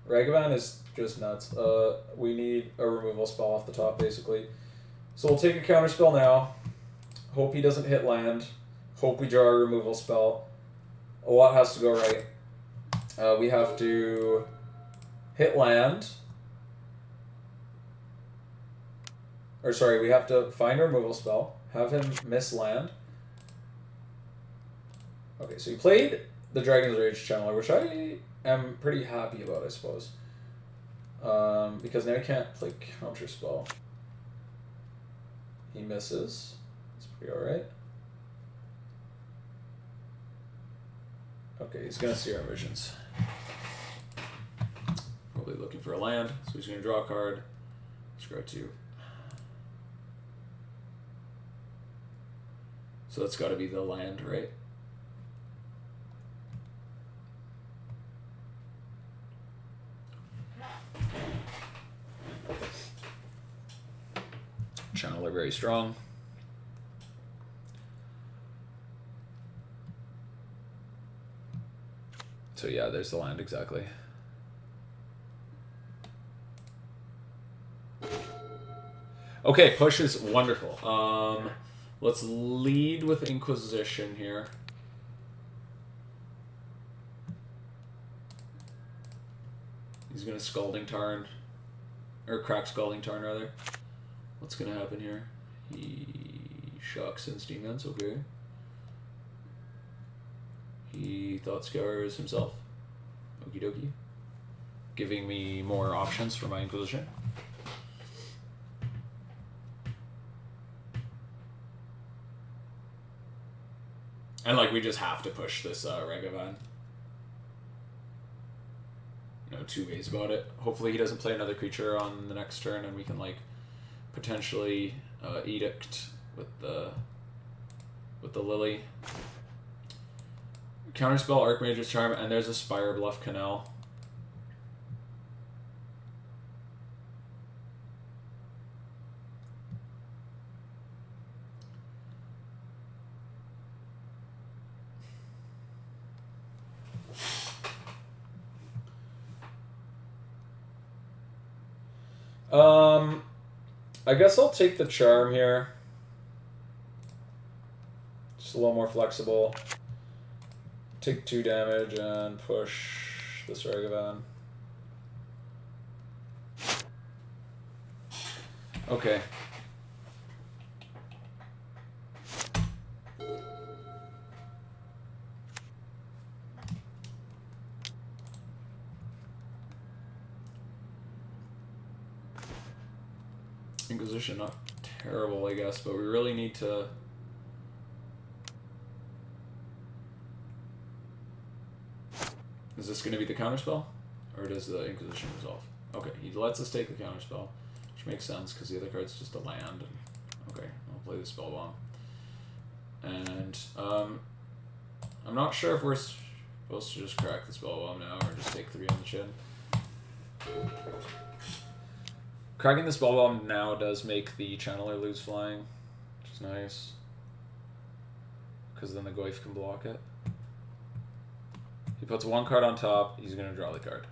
Ragavan is just nuts. We need a removal spell off the top, basically. So we'll take a counterspell now. Hope he doesn't hit land. Hope we draw a removal spell. A lot has to go right. We have to hit land. Or sorry, we have to find a removal spell. Have him miss land. Okay, so he played the Dragon's Rage Channeler, which I am pretty happy about, I suppose. Because now he can't play counterspell. He misses. That's pretty alright. Okay, he's going to Serum Visions. Probably looking for a land, so he's going to draw a card. Screw 2. So that's got to be the land, right? Channeler very strong. So yeah, there's the land exactly. Okay, push is wonderful. Let's lead with Inquisition here. He's gonna Scalding Tarn, or crack Scalding Tarn rather. What's gonna happen here? He shocks and Steam Guns, okay. He Thought Scours himself. Okie dokie. Giving me more options for my Inquisition. And like we just have to push this Ragavan. No two ways about it. Hopefully he doesn't play another creature on the next turn and we can like potentially Edict with the Lily. Counterspell Archmage's Charm, and there's a Spire Bluff Canal. I guess I'll take the Charm here. Just a little more flexible. Take 2 damage and push this Ragavan. Okay. Inquisition, not terrible, I guess, but we really need to... Is this going to be the counterspell? Or does the Inquisition resolve? Okay, he lets us take the counterspell, which makes sense because the other card's just a land. And, okay, I'll play the Spellbomb. And I'm not sure if we're supposed to just crack the Spellbomb now or just take 3 on the chin. Cracking the Spellbomb now does make the Channeler lose flying, which is nice. Because then the Goyf can block it. He puts 1 card on top, he's going to draw the card.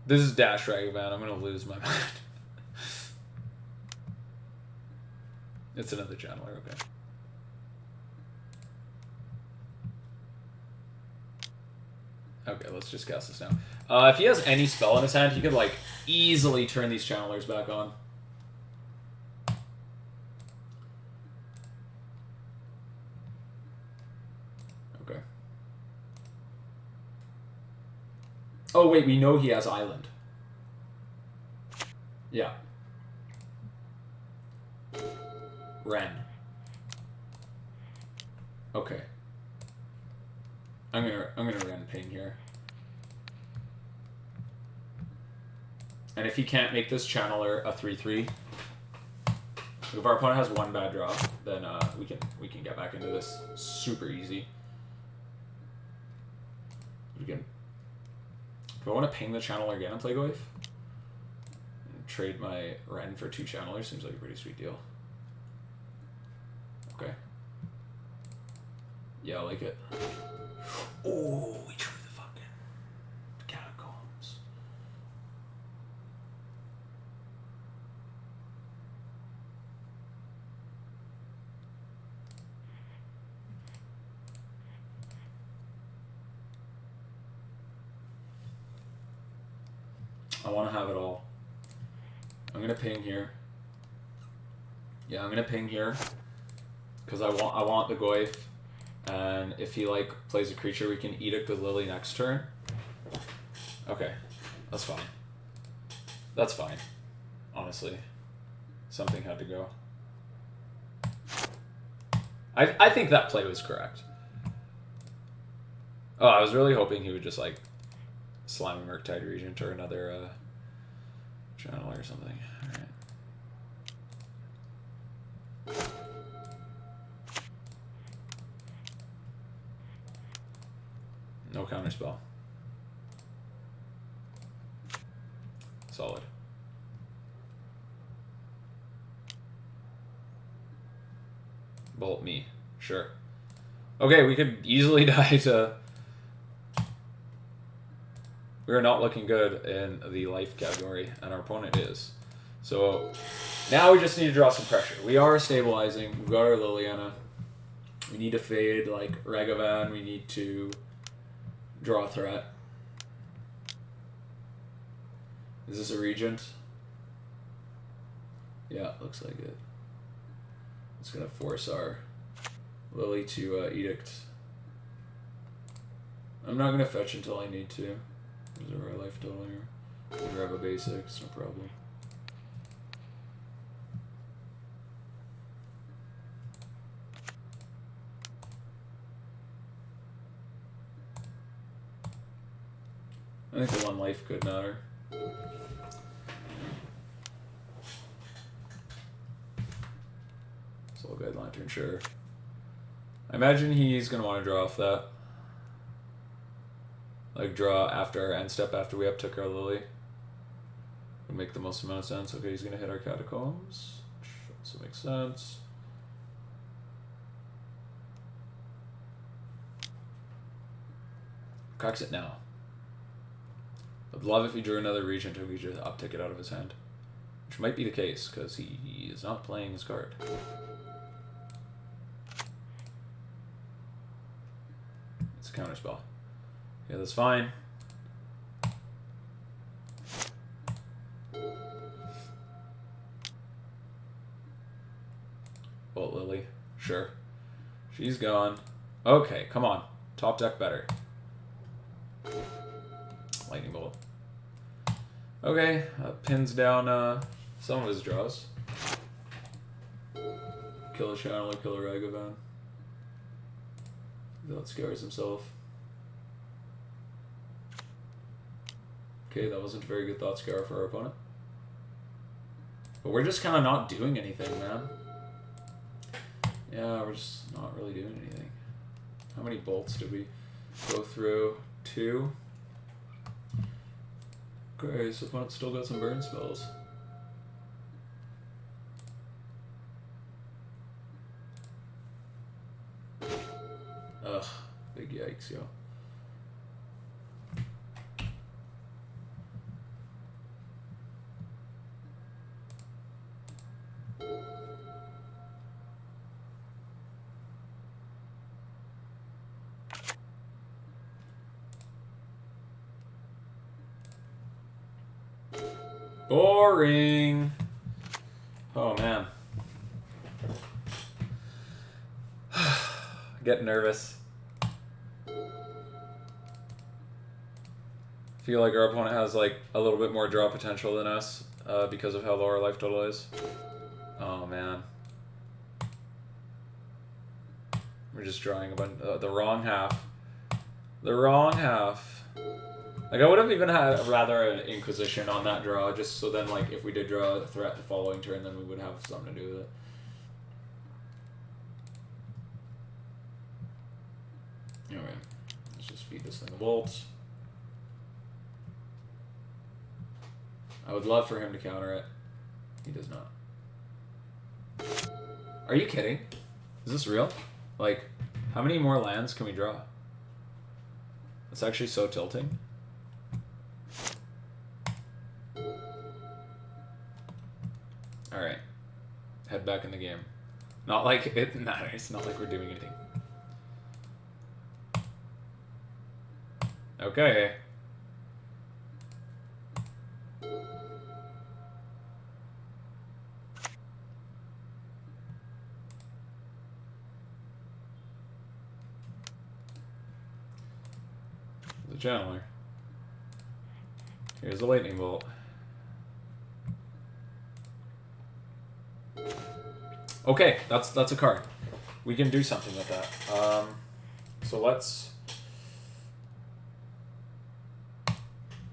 This is Dash Ragavan, I'm going to lose my mind. It's another Channeler, okay. Okay, let's just cast this now. If he has any spell in his hand, he could like easily turn these Channelers back on. Okay. Oh wait, we know he has Island. Yeah. Wrenn. Okay. I'm gonna Wrenn Ping here. And if he can't make this Channeler a 3/3, if our opponent has 1 bad draw, then we can get back into this super easy. Do I want to ping the Channeler again and play Goyf? And trade my Wrenn for 2 Channelers seems like a pretty sweet deal. Okay. Yeah, I like it. Oh, we drew the fucking Catacombs. I want to have it all. I'm going to ping here. Yeah, I'm going to ping here. Because I want the Goyf. And if he like plays a creature, we can Edict with Lily next turn. Okay, that's fine. That's fine. Honestly, something had to go. I think that play was correct. Oh, I was really hoping he would just like slam a Murktide Regent or another Channeler or something. All right. No counterspell. Solid. Bolt me. Sure. Okay, we could easily die to... We are not looking good in the life category, and our opponent is. So now we just need to draw some pressure. We are stabilizing. We've got our Liliana. We need to fade like Ragavan. We need to draw a threat. Is this a Regent? Yeah, looks like it. It's going to force our Lily to Edict. I'm not going to fetch until I need to. There's our life total here. We grab a basics, no problem. I think the one life could matter. Soul Guide Lantern, sure. I imagine he's going to want to draw off that. Like draw after and step after we uptook our Lily. Would make the most amount of sense. Okay, he's going to hit our Catacombs. Also makes sense. Cracks it now. I'd love if he drew another Regent and we just uptick it out of his hand. Which might be the case, because he is not playing his card. It's a counterspell. Yeah, that's fine. Bolt Lily. Sure. She's gone. Okay, come on. Top deck better. Lightning Bolt. Okay, pins down some of his draws. Kill a Channeler, kill a Ragavan. That scares himself. Okay, that wasn't a very good Thought Scour for our opponent. But we're just kind of not doing anything, man. Yeah, we're just not really doing anything. How many bolts did we go through? 2. Okay, so opponent's still got some burn spells. Ugh, big yikes, yo. Boring. Oh man. Get nervous. Feel like our opponent has like a little bit more draw potential than us because of how low our life total is. Oh man. We're just drawing a bunch the wrong half. The wrong half. Like, I would have even had rather an Inquisition on that draw, just so then, like, if we did draw a threat the following turn, then we would have something to do with it. Anyway, let's just feed this thing a bolt. I would love for him to counter it. He does not. Are you kidding? Is this real? Like, how many more lands can we draw? It's actually so tilting. Alright. Head back in the game. Not like it matters. Not like we're doing anything. Okay. The Channeler. Here's the Lightning Bolt. Okay, that's a card. We can do something with that. So let's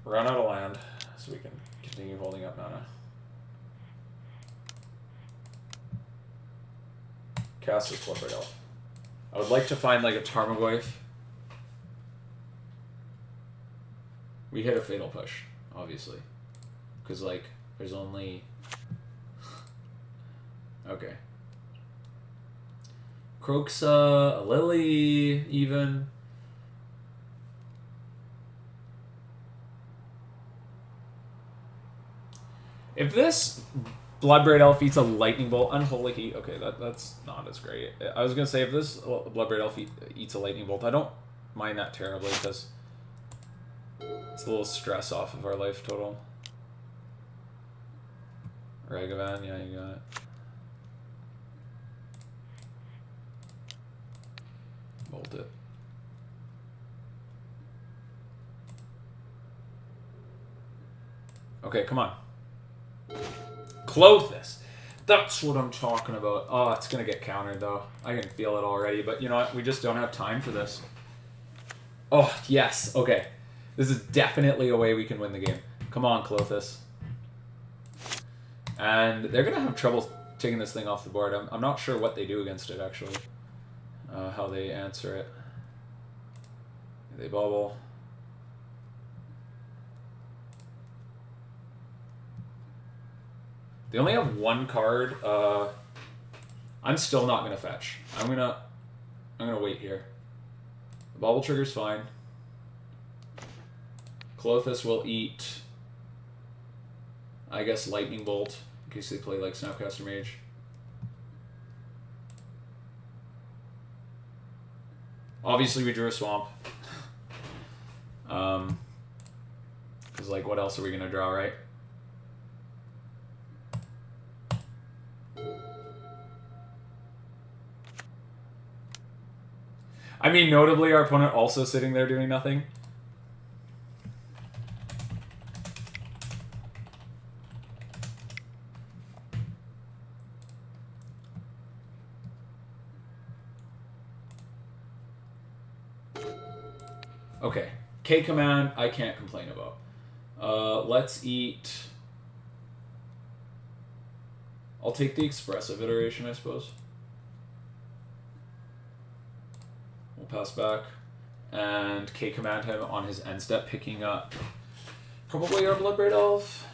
run out of land so we can continue holding up mana. cast this Bloodbraid Elf. I would like to find like a Tarmogoyf. We hit a Fatal Push, obviously. Because like, there's only... Okay. Kroxa, a Lily, even. If this Bloodbraid Elf eats a Lightning Bolt, Unholy Heat, okay, that's not as great. I was going to say, if this Bloodbraid Elf eats a Lightning Bolt, I don't mind that terribly, because it's a little stress off of our life total. Ragavan, yeah, you got it. Bolt it. Okay, come on. Clothe this. That's what I'm talking about. Oh, it's going to get countered, though. I can feel it already. But you know what? We just don't have time for this. Oh, yes. Okay. This is definitely a way we can win the game. Come on, Clothe this. And they're going to have trouble taking this thing off the board. I'm not sure what they do against it, actually. How they answer it. They bubble. They only have one card. I'm still not gonna fetch. I'm gonna wait here. The bubble trigger's fine. Klothys will eat, I guess, Lightning Bolt in case they play like Snapcaster Mage. Obviously, we drew a Swamp. Because like, what else are we gonna draw, right? I mean, notably, our opponent also sitting there doing nothing. Okay, K command, I can't complain about. Let's eat... I'll take the expressive iteration, I suppose. We'll pass back. And K command him on his end step, picking up probably our Bloodbraid Elf.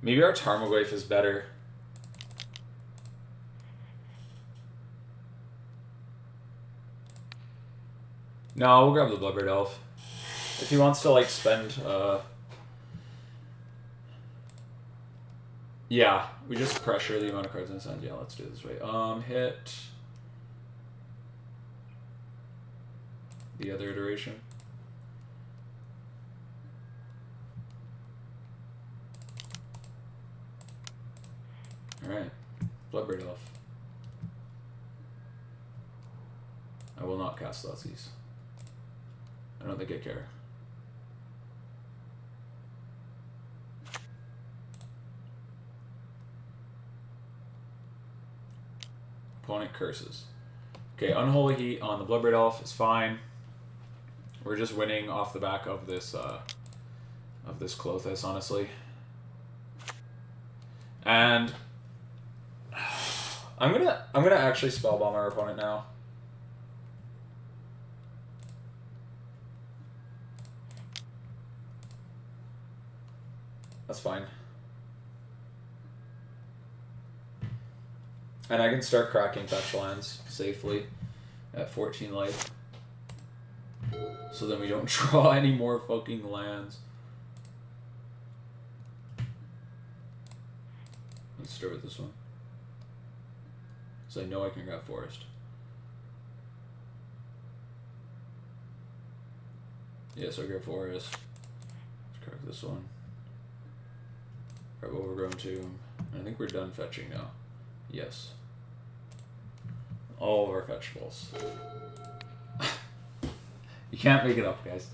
Maybe our Tarmogoyf is better. No, we'll grab the Bloodbraid Elf. If he wants to, like, spend, yeah, we just pressure the amount of cards in his hand. Yeah, let's do it this way. Hit the other iteration. Alright, Bloodbraid Elf. I will not cast Thoughtseize. I don't think I care. Opponent curses. Okay, Unholy Heat on the Bloodbraid Elf is fine. We're just winning off the back of this Klothys, honestly. And I'm gonna actually Spellbomb our opponent now. That's fine. And I can start cracking fetch lands safely at 14 life. So then we don't draw any more fucking lands. Let's start with this one. So I know I can grab Forest. Yeah, so I grab Forest. Let's crack this one. Grab Overgrown Tomb. I think we're done fetching now. Yes. All of our fetchables. You can't make it up, guys.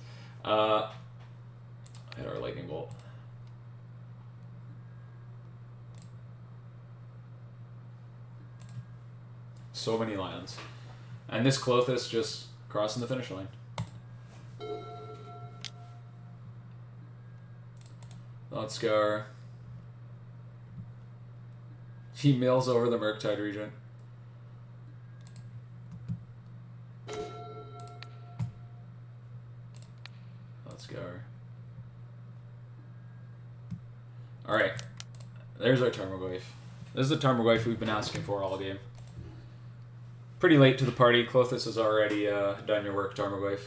Hit our Lightning Bolt. So many lands. And this Klothys just crossing the finish line. Thoughtseize. He mills over the Murktide Regent. Thoughtseize. Alright. There's our Tarmogoyf. This is the Tarmogoyf we've been asking for all game. Pretty late to the party. Klothys has already done your work, Tarmogoyf.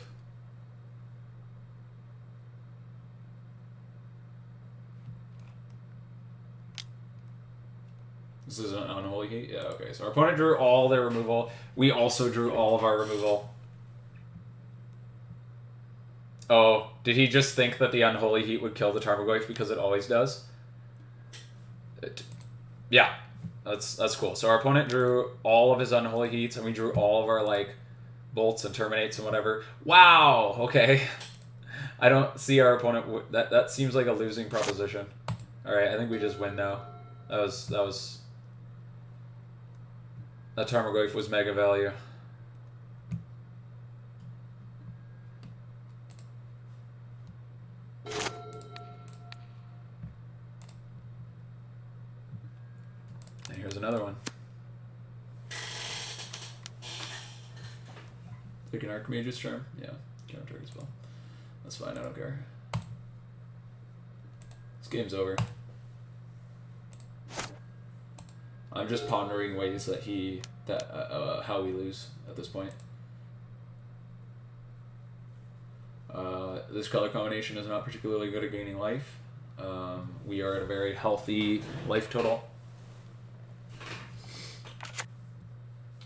This is an Unholy Heat? Yeah, okay. So our opponent drew all their removal. We also drew all of our removal. Oh, did he just think that the Unholy Heat would kill the Tarmogoyf because it always does? Yeah, that's cool. So our opponent drew all of his Unholy Heats, and we drew all of our, like, bolts and terminates and whatever. Wow, okay. I don't see our opponent... That seems like a losing proposition. Alright, I think we just win now. That Tarmogoyf was mega value. And here's another one. Take an Archmage's Charm? Yeah, counter as well. That's fine, I don't care. This game's over. I'm just pondering ways that how we lose at this point. This color combination is not particularly good at gaining life. We are at a very healthy life total.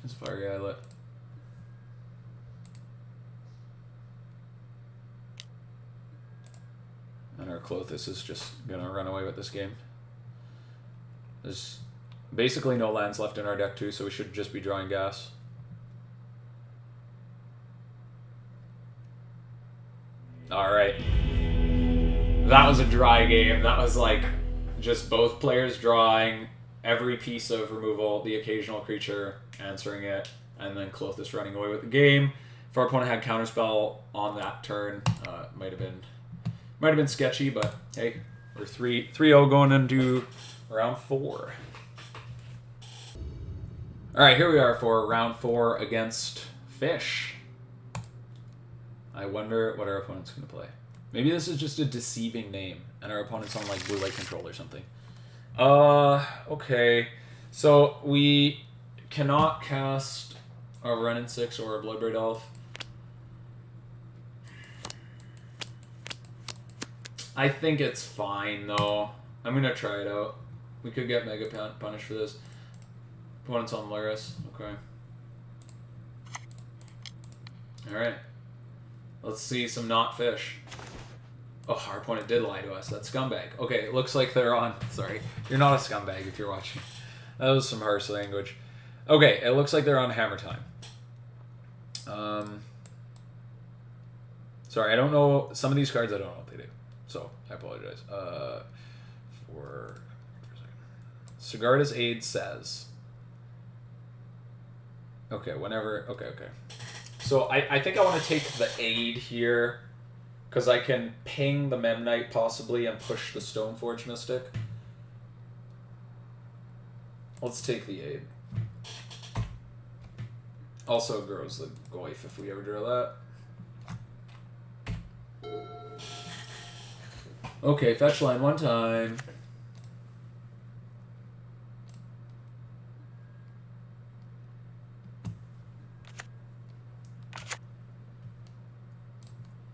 There's a Fiery Eyelet. And our Klothys is just gonna run away with this game. There's basically no lands left in our deck too, so we should just be drawing gas. Alright. That was a dry game. That was like just both players drawing every piece of removal, the occasional creature answering it, and then Klothys running away with the game. If our opponent had counterspell on that turn, it might have been sketchy, but hey, we're 3-0 going into round 4. Alright, here we are for round 4 against Fish. I wonder what our opponent's going to play. Maybe this is just a deceiving name, and our opponent's on, like, Blue Light Control or something. Okay. So, we cannot cast a Wrenn and Six or a Bloodbraid Elf. I think it's fine, though. I'm going to try it out. We could get Mega punished for this. Opponent's on Lurrus. Okay. Alright. Let's see some not Fish. Oh, our opponent did lie to us. That scumbag. Okay, it looks like they're on... Sorry. You're not a scumbag if you're watching. That was some harsh language. Okay, it looks like they're on Hammer Time. Sorry, I don't know... Some of these cards, I don't know what they do. So, I apologize. For a second. Sigarda's Aid says... Okay, whenever... Okay. So, I think I want to take the Aid here, because I can ping the Memnite possibly and push the Stoneforge Mystic. Let's take the Aid. Also grows the Goyf if we ever draw that. Okay, fetch line one time.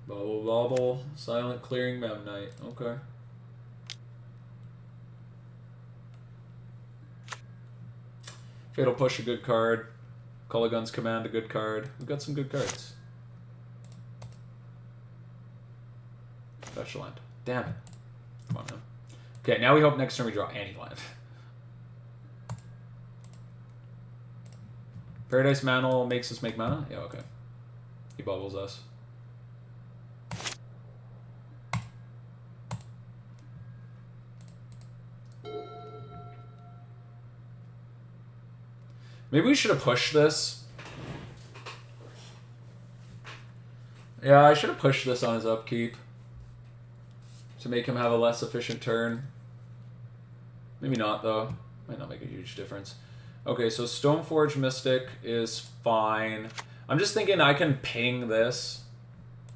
Bobble Bobble, Silent Clearing Memnite. Okay. Fatal Push, a good card. Kolaghan's Command, a good card. We've got some good cards. Fetch land. Damn it. Come on now. Okay, now we hope next turn we draw any land. Paradise Mantle makes us make mana? Yeah, okay. He bubbles us. Maybe we should have pushed this. Yeah, I should have pushed this on his upkeep to make him have a less efficient turn. Maybe not, though. Might not make a huge difference. Okay, so Stoneforge Mystic is fine. I'm just thinking I can ping this.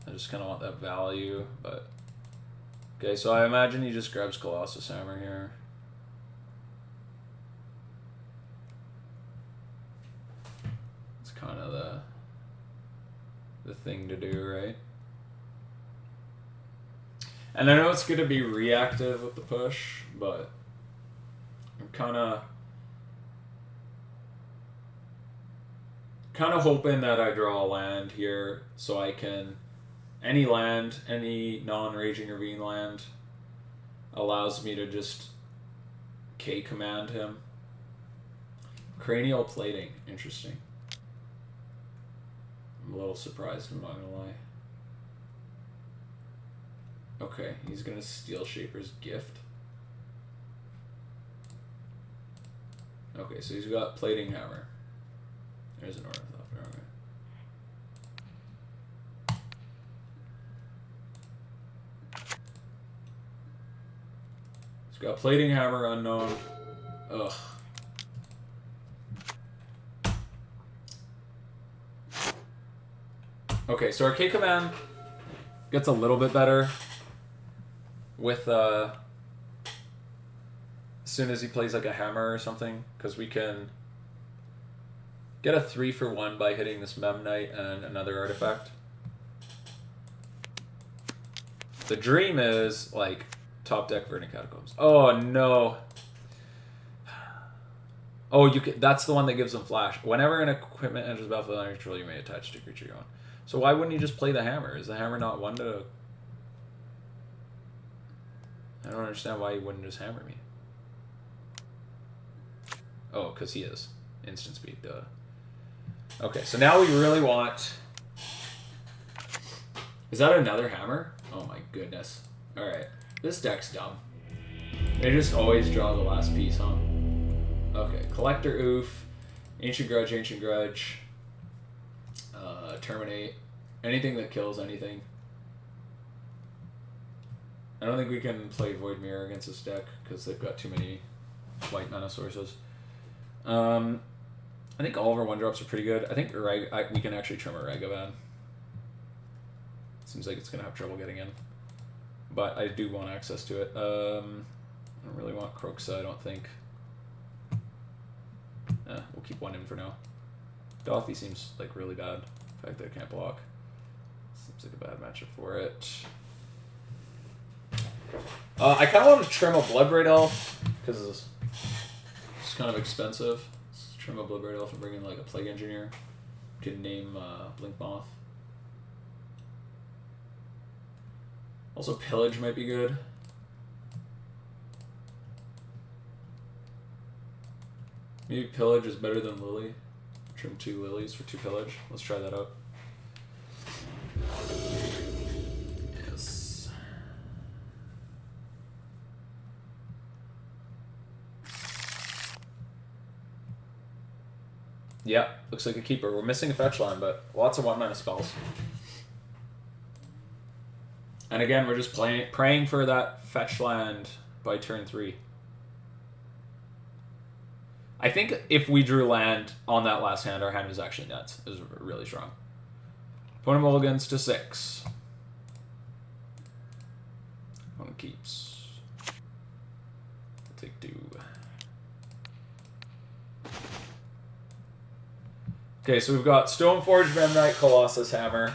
I just kind of want that value, but... Okay, so I imagine he just grabs Colossus Hammer here. It's kind of the thing to do, right? And I know it's going to be reactive with the push, but I'm kind of hoping that I draw a land here so I can... Any land, any non-Raging Ravine land allows me to just K-command him. Cranial Plating, interesting. I'm a little surprised, I'm not going to lie. Okay, he's going to Steel Shaper's Gift. Okay, so he's got Plating Hammer. There's an Ornithopter, okay. He's got Plating Hammer unknown. Ugh. Okay, so our K-Command gets a little bit better with as soon as he plays like a hammer or something, because we can get a 3-for-1 by hitting this Memnite and another artifact. The dream is like top deck Verdant Catacombs. Oh no. Oh, you can, that's the one that gives them flash. Whenever an equipment enters the battlefield under control, you may attach to a creature you own. So why wouldn't you just play the hammer? Is the hammer not one to... I don't understand why he wouldn't just hammer me. Oh, because he is. Instant speed, duh. Okay, so now we really want... Is that another hammer? Oh my goodness. Alright, this deck's dumb. They just always draw the last piece, huh? Okay, Collector Ouphe, Ancient Grudge, Terminate. Anything that kills anything. I don't think we can play Void Mirror against this deck because they've got too many white mana sources. I think all of our 1-drops are pretty good. I think we can actually trim a Ragavan. Seems like it's going to have trouble getting in. But I do want access to it. I don't really want Kroxa, I don't think. We'll keep one in for now. Dauthi seems like really bad. The fact that it can't block. Seems like a bad matchup for it. I kind of want to trim a Bloodbraid Elf because it's kind of expensive. Let's trim a Bloodbraid Elf and bring in like a Plague Engineer. Could name Blink Moth. Also, Pillage might be good. Maybe Pillage is better than Lily. Trim 2 Lilies for 2 Pillage. Let's try that out. Yes. Yeah, looks like a keeper. We're missing a fetch line, but lots of 1-mana spells. And again, we're just praying for that fetch land by turn 3. I think if we drew land on that last hand, our hand was actually nuts. It was really strong. Opponent mulligans to 6. Opponent keeps. I'll take 2. Okay, so we've got Stoneforge, Memnite, Colossus Hammer.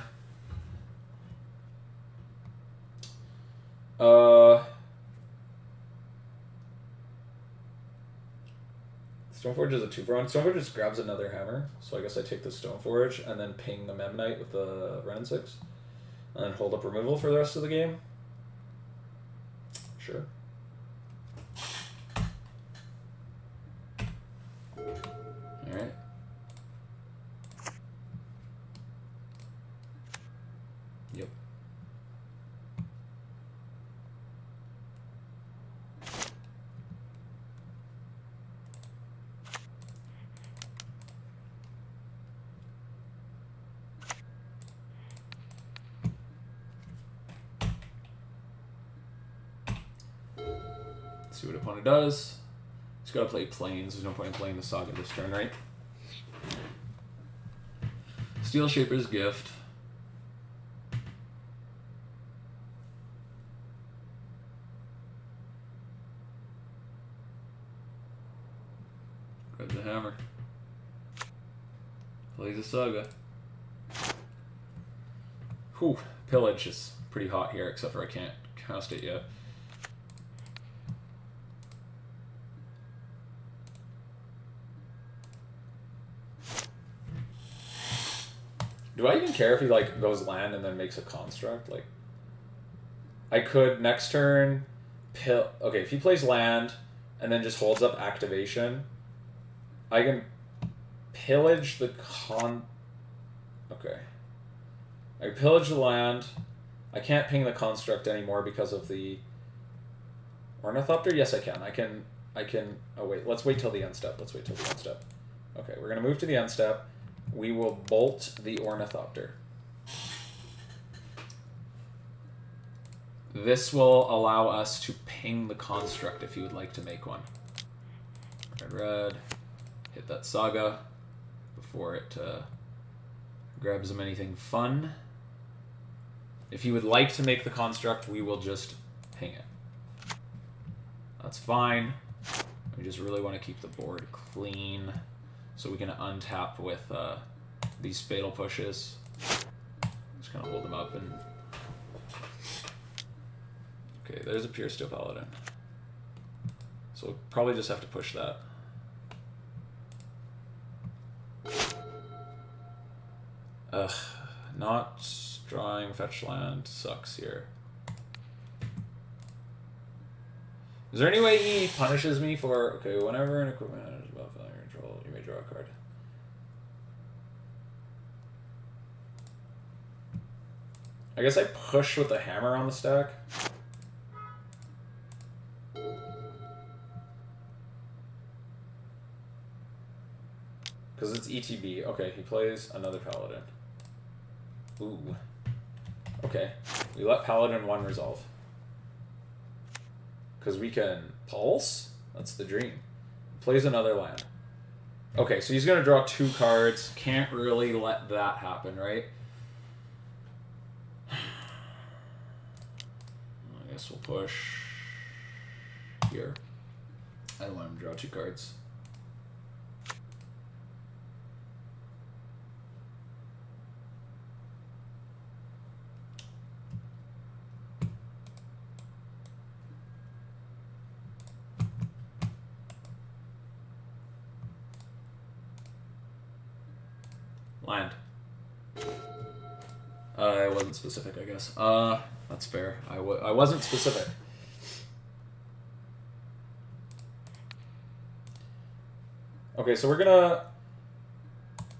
Stoneforge is a 2-for-1. Stoneforge just grabs another hammer, so I guess I take the Stoneforge and then ping the Memnite with the Wrenn and Six, and then hold up removal for the rest of the game. Sure. Alright. Yep. Let's see what opponent does. He's got to play Plains. There's no point in playing the Saga this turn, right? Steel Shaper's Gift. Grab the hammer. Plays the Saga. Whew, Pillage is pretty hot here, except for I can't cast it yet. Do I even care if he like goes land and then makes a construct? Like, I could next turn okay, if he plays land and then just holds up activation, I can pillage the okay. I can pillage the land. I can't ping the construct anymore because of the Ornithopter? Yes, I can. I can oh wait, let's wait till the end step. Okay, we're gonna move to the end step. We will bolt the Ornithopter. This will allow us to ping the construct if you would like to make one. Red. Hit that Saga before it grabs him anything fun. If you would like to make the construct, we will just ping it. That's fine. We just really want to keep the board clean so we can untap with these fatal pushes. Just kind of hold them up and... Okay, there's a Pure Steel Paladin. So we'll probably just have to push that. Ugh, not drawing fetch land sucks here. Is there any way he punishes me for... Okay, whenever an equipment is above your control, you may draw a card. I guess I push with the hammer on the stack. Because it's ETB. Okay, he plays another Paladin. Ooh. Okay. We let Paladin 1 resolve. Because we can Pulse? That's the dream. Plays another land. Okay, so he's going to draw 2 cards. Can't really let that happen, right? I guess we'll push here. I don't want him to draw 2 cards. Land. I wasn't specific, I guess. That's fair. I wasn't specific. Okay, so we're gonna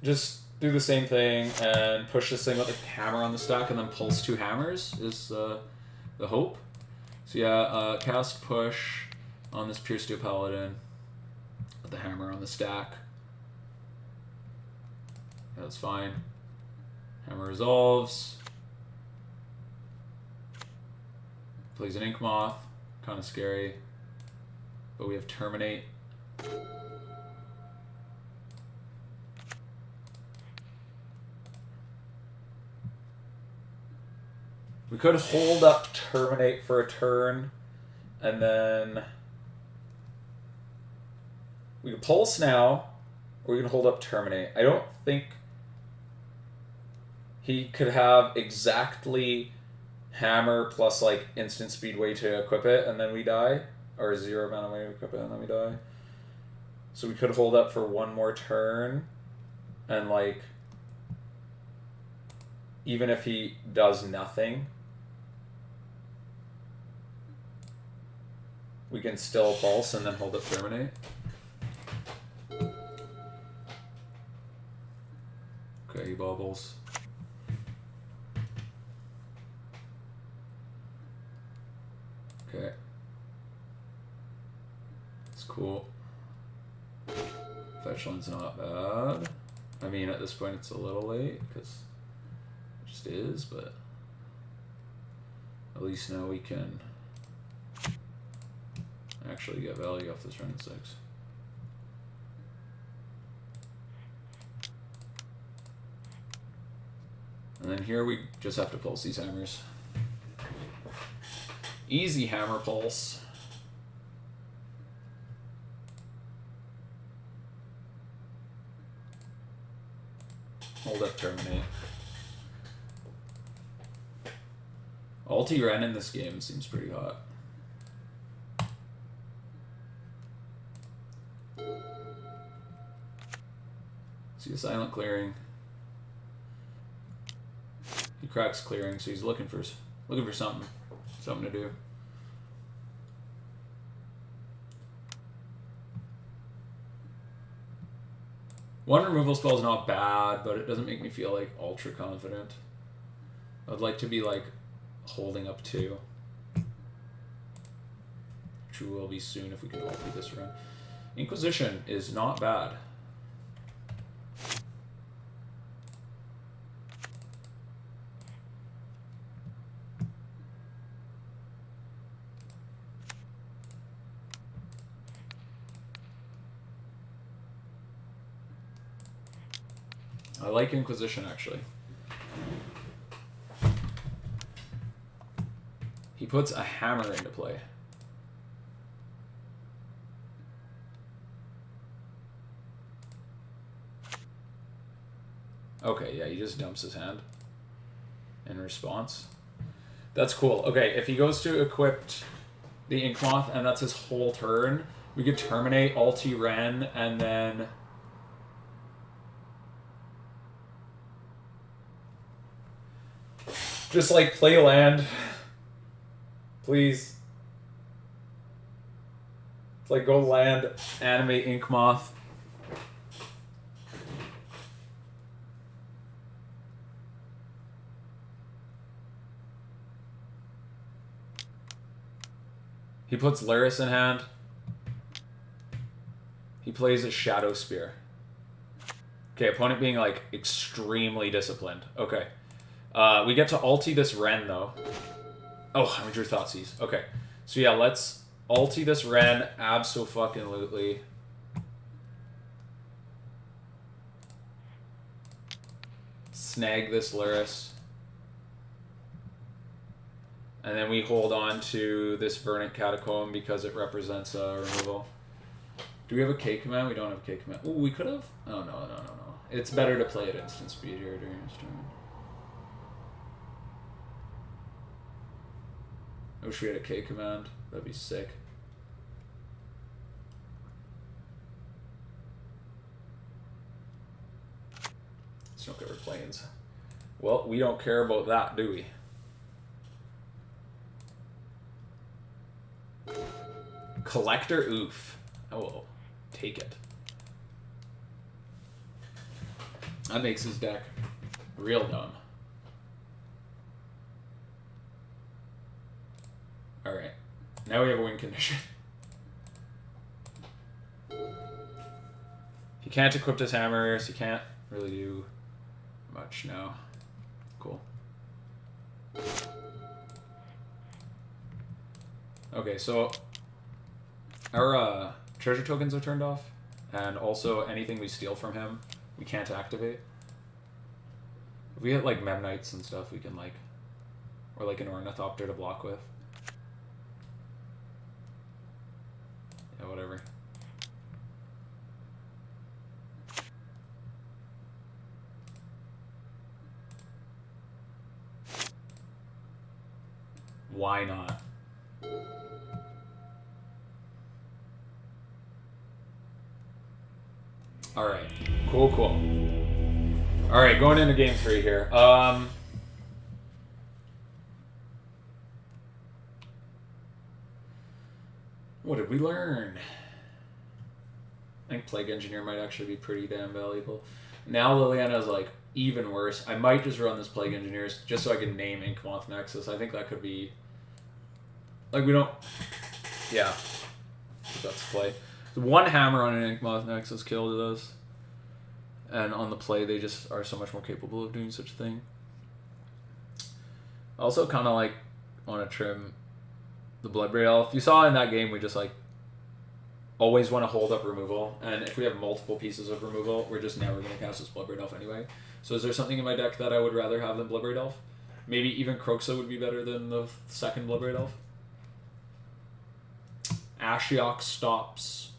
just do the same thing and push this thing with a hammer on the stack and then pulse 2 hammers is the hope. So yeah, cast push on this Pure Steel Paladin with the hammer on the stack. That's fine. Hammer resolves. Plays an Ink Moth. Kind of scary. But we have Terminate. We could hold up Terminate for a turn. And then... we can Pulse now. Or we can hold up Terminate. I don't think... he could have exactly hammer plus like instant speed way to equip it and then we die. Or 0 amount of way to equip it and then we die. So we could hold up for 1 more turn. And like, even if he does nothing, we can still pulse and then hold up Terminate. Okay, he bubbles. Okay. It's cool. Fetch line's not bad. I mean, at this point it's a little late, because it just is, but at least now we can actually get value off this Wrenn and Six. And then here we just have to pulse these hammers. Easy hammer pulse. Hold up Terminate. Ulti Wrenn in this game seems pretty hot. See a silent clearing. He cracks clearing, so he's looking for something to do. One removal spell is not bad, but it doesn't make me feel like ultra confident. I'd like to be like holding up 2. Which we will be soon if we can ulti this run. Inquisition is not bad. I like Inquisition, actually. He puts a hammer into play. Okay, yeah, he just dumps his hand in response. That's cool. Okay, if he goes to equip the Inkmoth and that's his whole turn, we could terminate ulti Wrenn and then... just like play land. Please. It's like go land, animate Inkmoth. He puts Lurrus in hand. He plays a Shadow Spear. Okay, opponent being like extremely disciplined. Okay. We get to ulti this Wrenn though. Oh, I drew Thoughtseize. Okay. So yeah, let's ulti this Wrenn abso-fucking-lutely. Snag this Lurrus. And then we hold on to this Verdant Catacomb because it represents removal. Do we have a K command? We don't have a K command. Ooh, we could have? Oh, no. It's better to play at instant speed here during this turn. I wish we had a K command. That'd be sick. Snook over planes. Well, we don't care about that, do we? Collector Ouphe. I will take it. That makes his deck real dumb. Alright. Now we have a win condition. He can't equip his hammers. He can't really do much now. Cool. Okay, so our treasure tokens are turned off, and also anything we steal from him, we can't activate. If we get like Memnites and stuff, we can like, or like an Ornithopter to block with. Yeah, whatever. Why not? Alright. Cool. Alright, going into game 3 here. What did we learn? I think Plague Engineer might actually be pretty damn valuable. Now Liliana is like even worse. I might just run this Plague Engineers just so I can name Inkmoth Nexus. I think that could be... Like, we don't... Yeah. That's play. One hammer on an Inkmoth Nexus killed us. And on the play, they just are so much more capable of doing such a thing. I also kind of like want to trim the Bloodbraid Elf. You saw in that game, we just like always want to hold up removal, and if we have multiple pieces of removal, we're just never going to cast this Bloodbraid Elf anyway. So is there something in my deck that I would rather have than Bloodbraid Elf? Maybe even Kroxa would be better than the second Bloodbraid Elf. Ashiok stops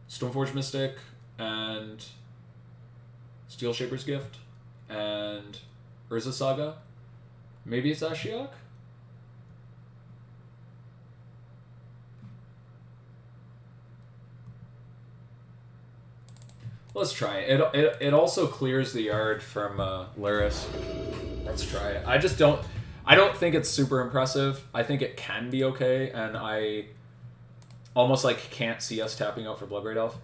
Stoneforge Mystic and Steel Shaper's Gift and Urza Saga. Maybe it's Ashiok? Let's try it. It also clears the yard from Lurrus. Let's try it. I don't think it's super impressive. I think it can be okay, and I almost like can't see us tapping out for Bloodbraid Elf.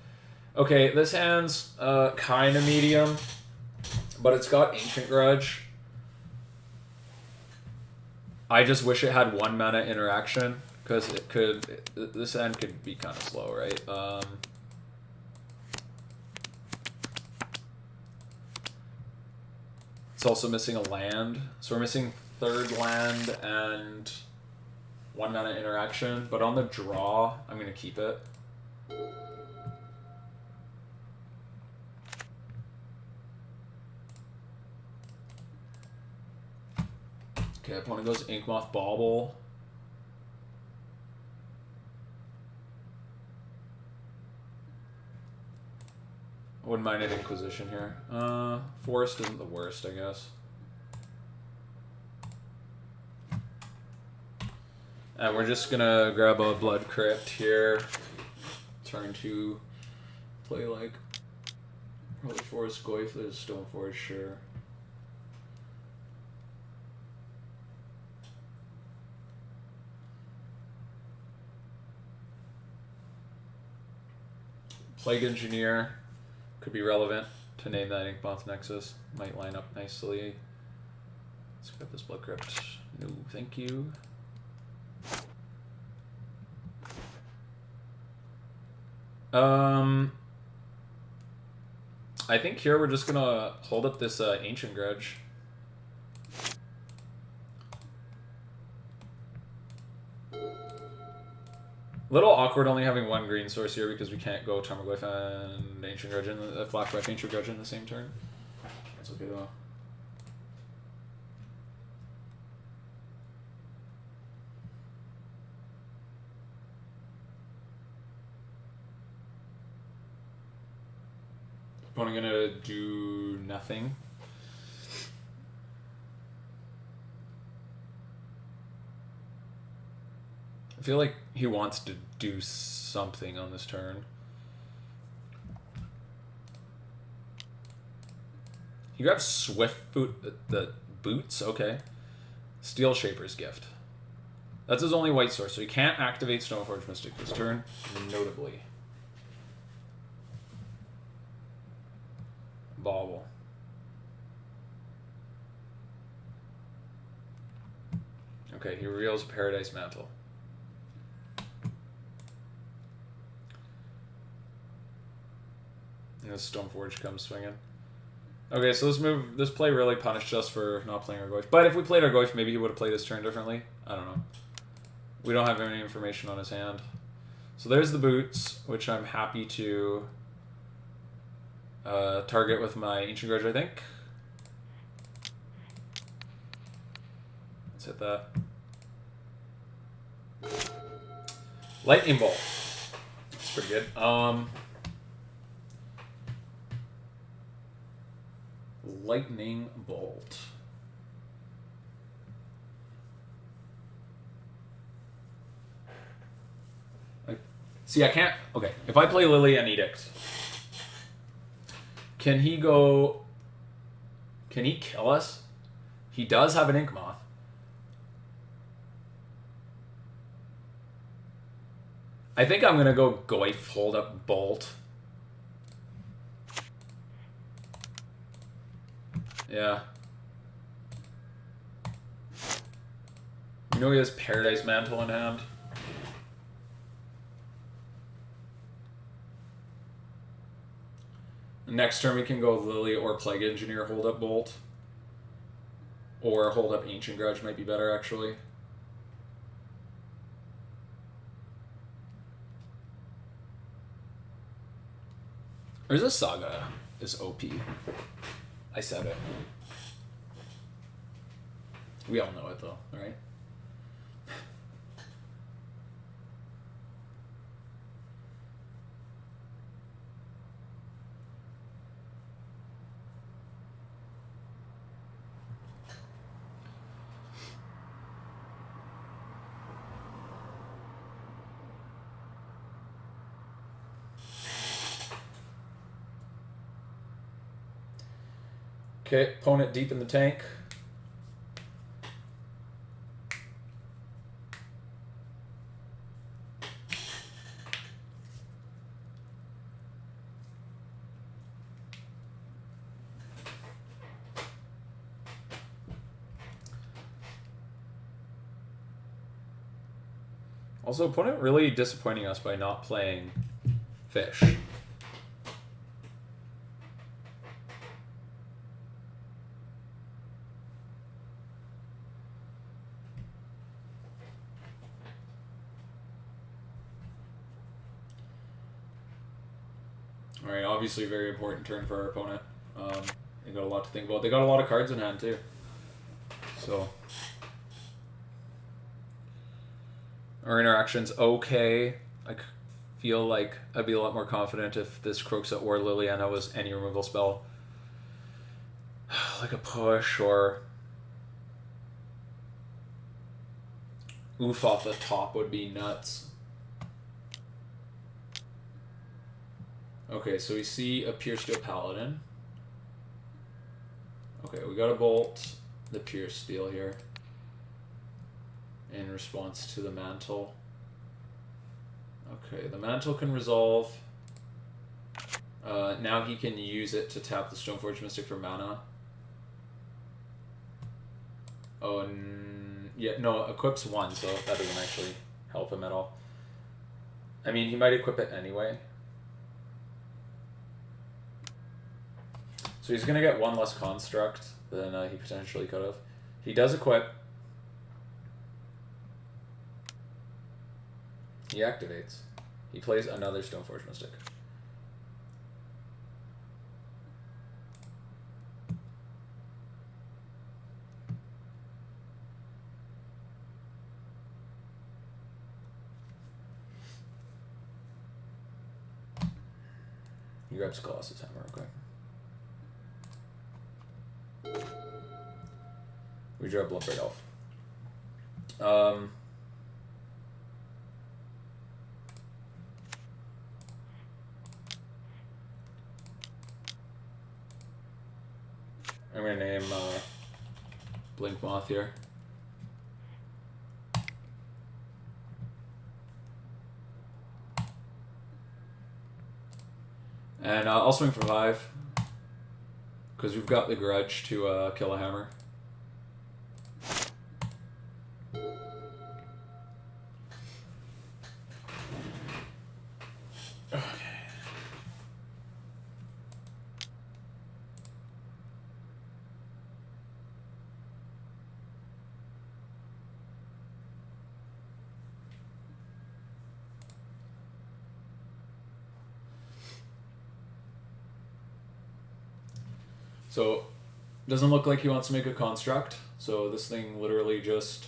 Okay, this hand's kind of medium, but it's got Ancient Grudge. I just wish it had 1 mana interaction, because this hand could be kind of slow, right? It's also missing a land, so we're missing 3rd land and 1 mana interaction, but on the draw, I'm going to keep it. Okay, opponent goes Inkmoth Bauble. I wouldn't mind an Inquisition here. Forest isn't the worst, I guess. And we're just gonna grab a Blood Crypt here. Turn to play like probably Forest Goyf, there's Stoneforge, sure. Plague Engineer could be relevant to name that Inkmoth Nexus. Might line up nicely. Let's grab this Blood Crypt. No, thank you. I think here we're just gonna hold up this Ancient Grudge. Little awkward only having 1 green source here because we can't go Tarmogoyf and Ancient Grudge in the Flashback Ancient Grudge in the same turn. That's okay though. Opponent gonna do nothing. I feel like he wants to do something on this turn. He grabs Swift Boot, the boots, okay. Steel Shaper's Gift. That's his only white source, so he can't activate Stoneforge Mystic this turn, notably. Bauble. Okay, he reveals Paradise Mantle. And this Stoneforge comes swinging. Okay, so this play really punished us for not playing our Goyf. But if we played our Goyf, maybe he would have played his turn differently. I don't know. We don't have any information on his hand. So there's the boots, which I'm happy to target with my Ancient Grudge, I think. Let's hit that. Lightning Bolt. That's pretty good. Lightning Bolt. See, I can't... Okay, if I play Liliana Edict, can he go... Can he kill us? He does have an Inkmoth. I think I'm going to go Goyf, hold up Bolt. Yeah. You know he has Paradise Mantle in hand. Next turn we can go Lily or Plague Engineer, hold up Bolt. Or hold up Ancient Grudge might be better actually. Or is this Saga is OP? I said it. We all know it though, right? Okay, opponent deep in the tank. Also, opponent really disappointing us by not playing fish. Alright, obviously very important turn for our opponent. They got a lot to think about. They got a lot of cards in hand too. So our interaction's okay. I feel like I'd be a lot more confident if this Kroxa or Liliana was any removal spell. Like a push or Ouphe off the top would be nuts. Okay, so we see a Pure Steel Paladin. Okay, we got to bolt the Pure Steel here in response to the Mantle. Okay, the Mantle can resolve. Now he can use it to tap the Stoneforge Mystic for mana. Oh, and yeah, no, equips 1, so that doesn't actually help him at all. I mean, he might equip it anyway. So he's going to get 1 less construct than he potentially could have. He does equip. He activates. He plays another Stoneforge Mystic. He grabs Colossus Hammer, okay. We drew a Bloodbraid Elf. I'm gonna name Blink Moth here. And I'll swing for 5. Because we've got the Grudge to kill a hammer. Okay. So, doesn't look like he wants to make a construct, so this thing literally just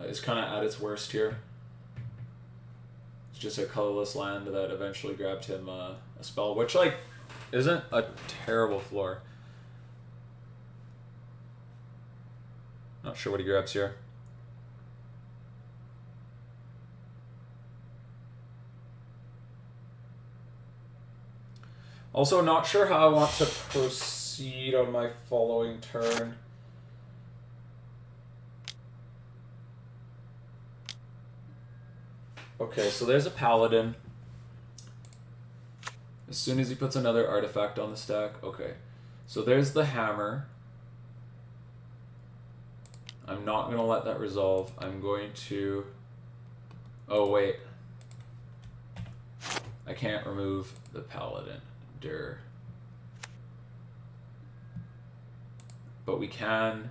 is kind of at its worst here. It's just a colorless land that eventually grabbed him a spell, which, like, isn't a terrible floor. Not sure what he grabs here. Also, not sure how I want to proceed on my following turn. Okay, so there's a Paladin. As soon as he puts another artifact on the stack. Okay, so there's the Hammer. I'm not going to let that resolve. I'm going to... Oh, wait. I can't remove the Paladin. But we can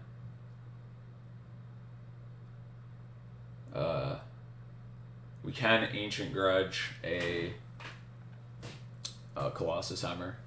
Ancient Grudge a Colossus Hammer.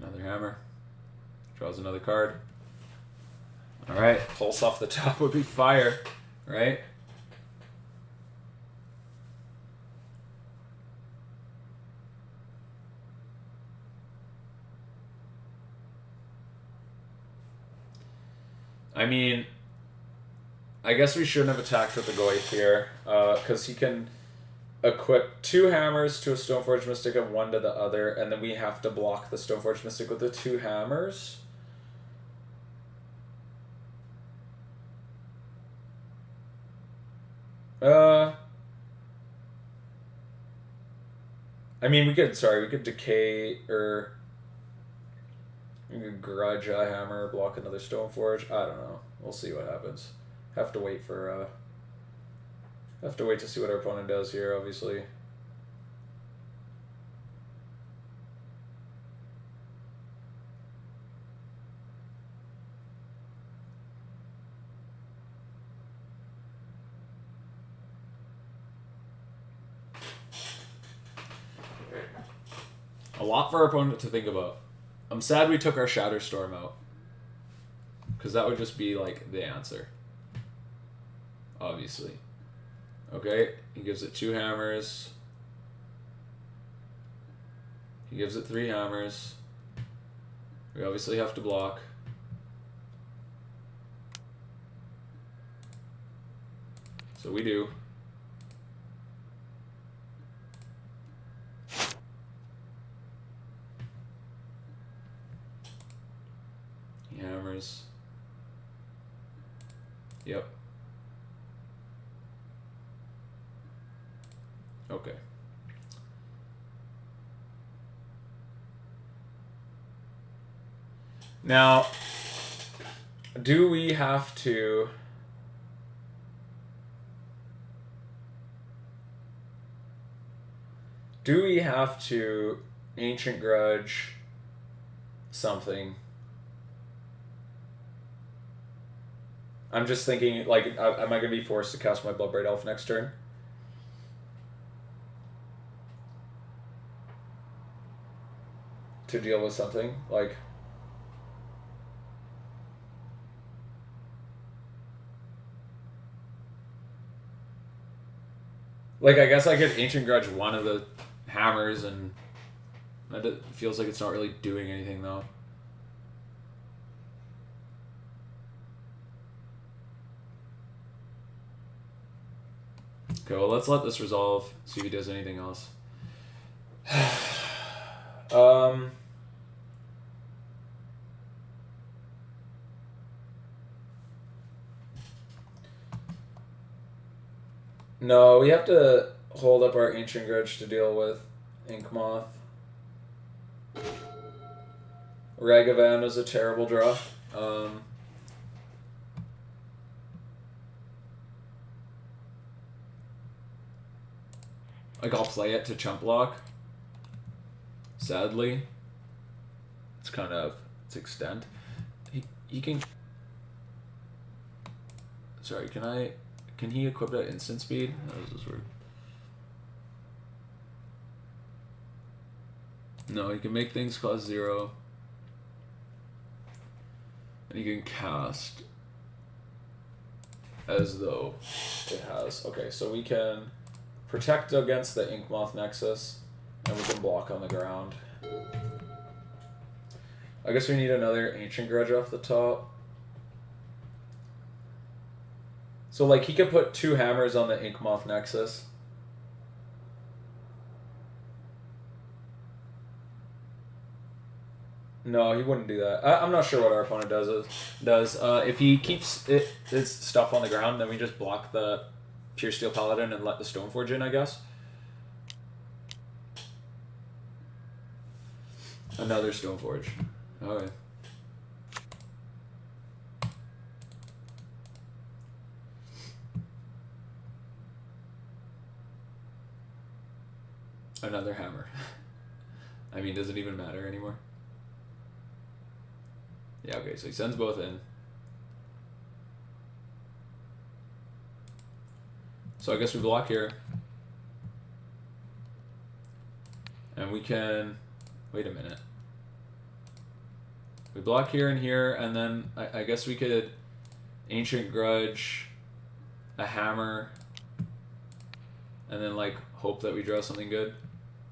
Another hammer. Draws another card. Alright, pulse off the top would be fire, right? I mean, I guess we shouldn't have attacked with the Goyf here, because he can equip 2 hammers to a Stoneforge Mystic and 1 to the other, and then we have to block the Stoneforge Mystic with the 2 hammers. I mean, we could decay, or we could grudge a hammer, block another Stoneforge. I don't know. We'll see what happens. Have to wait to see what our opponent does here, obviously. A lot for our opponent to think about. I'm sad we took our Shatterstorm out, because that would just be like the answer. Obviously. Okay, he gives it 2 hammers. He gives it 3 hammers. We obviously have to block. So we do. He hammers. Yep. Okay. Now, do we have to... Ancient Grudge something? I'm just thinking, like, am I going to be forced to cast my Bloodbraid Elf next turn? To deal with something, like... Like, I guess I could Ancient Grudge one of the hammers, and it feels like it's not really doing anything, though. Okay, well, let's let this resolve, see if he does anything else. No, we have to hold up our Ancient Grudge to deal with Inkmoth. Ragavan was a terrible draw. Like, I'll play it to chump block. Sadly. It's kind of its extent. He can... Sorry, can he equip at instant speed? That was just weird. No, he can make things cost 0. And he can cast as though it has. Okay, so we can protect against the Inkmoth Nexus, and we can block on the ground. I guess we need another Ancient Grudge off the top. So, like, he could put 2 hammers on the Inkmoth Nexus. No, he wouldn't do that. I'm not sure what our opponent does. If he keeps his stuff on the ground, then we just block the Pure Steel Paladin and let the Stoneforge in, I guess. Another Stoneforge. Okay. Another hammer. I mean, does it even matter anymore? Yeah, okay, so he sends both in. So I guess we block here. And we can... Wait a minute. We block here and here, and then I guess we could Ancient Grudge, a hammer, and then like hope that we draw something good.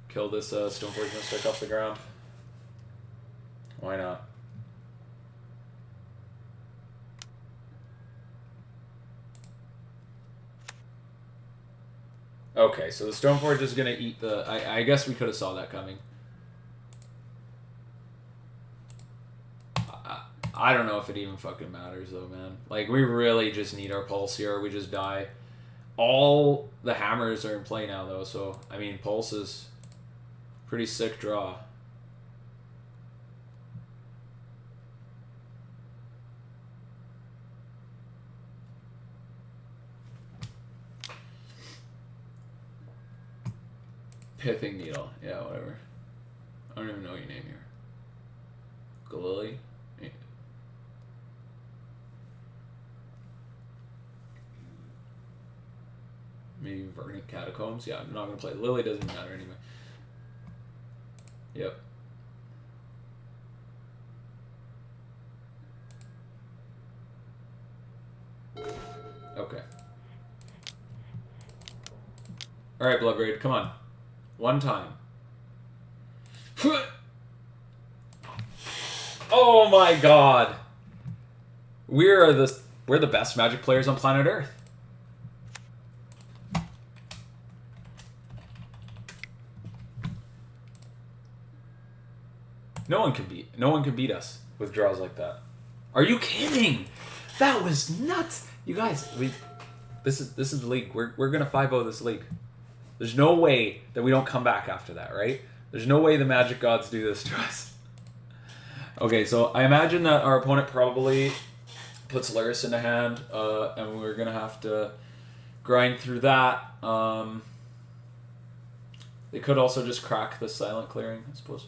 Kill this Stoneforge Mystic off the ground. Why not? Okay, so the Stoneforge is gonna eat the... I guess we could have saw that coming. I don't know if it even fucking matters though, man. Like, we really just need our Pulse here or we just die. All the hammers are in play now though, so, I mean, Pulse is pretty sick draw. Pithing Needle. Yeah, whatever. I don't even know your name here. Galili? Maybe Verdant Catacombs? Yeah, I'm not going to play. Lily doesn't matter anyway. Yep. Okay. Alright, Bloodbraid, come on. One time. Oh my god! We're the best Magic players on planet Earth. No one can beat us with draws like that. Are you kidding? That was nuts. You guys, this is the league. We're gonna 5-0 this league. There's no way that we don't come back after that, right? There's no way the Magic gods do this to us. Okay, so I imagine that our opponent probably puts Lurrus in the hand, and we're gonna have to grind through that. They could also just crack the silent clearing, I suppose.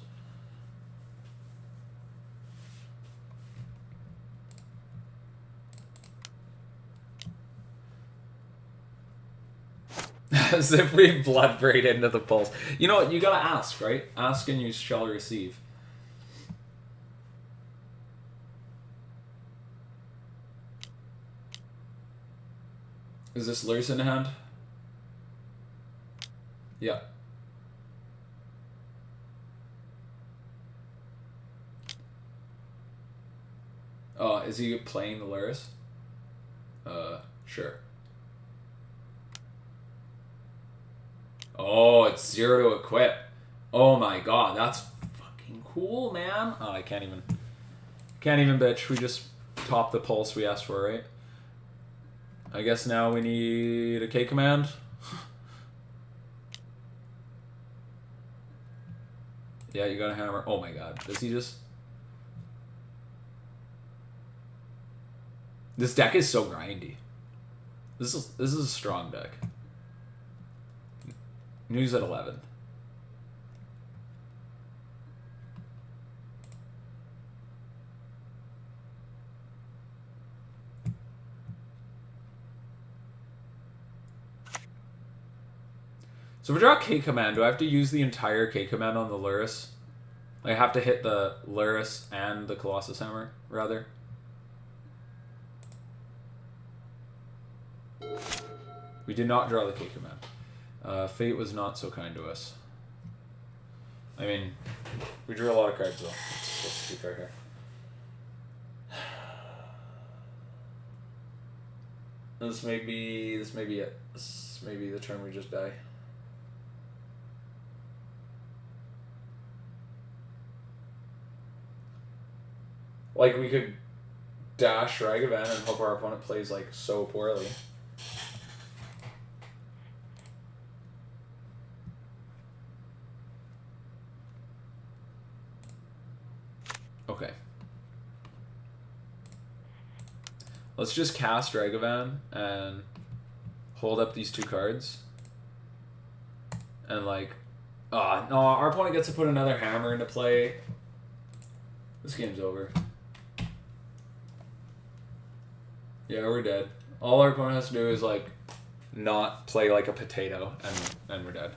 As if we Bloodbraid into the Pulse. You know what? You gotta ask, right? Ask and you shall receive. Is this Lurrus in the hand? Yeah. Oh, is he playing the Lurrus? Sure. Oh, it's 0 to equip. Oh my god, that's fucking cool, man. Oh, I can't even bitch. We just topped the Pulse we asked for, right? I guess now we need a K command. Yeah, you got a hammer. Oh my god, does he just... This deck is so grindy. This is a strong deck. News at 11. So if I draw a K command, do I have to use the entire K command on the Lurrus? I have to hit the Lurrus and the Colossus Hammer, rather. We did not draw the K command. Fate was not so kind to us. I mean, we drew a lot of cards though. Let's be fair here. This may be it. This may be the turn we just die. Like, we could dash Ragavan and hope our opponent plays, like, so poorly. Okay. Let's just cast Ragavan and hold up these 2 cards. And, like... no, our opponent gets to put another hammer into play. This game's over. Yeah, we're dead. All our opponent has to do is, like, not play like a potato, and we're dead.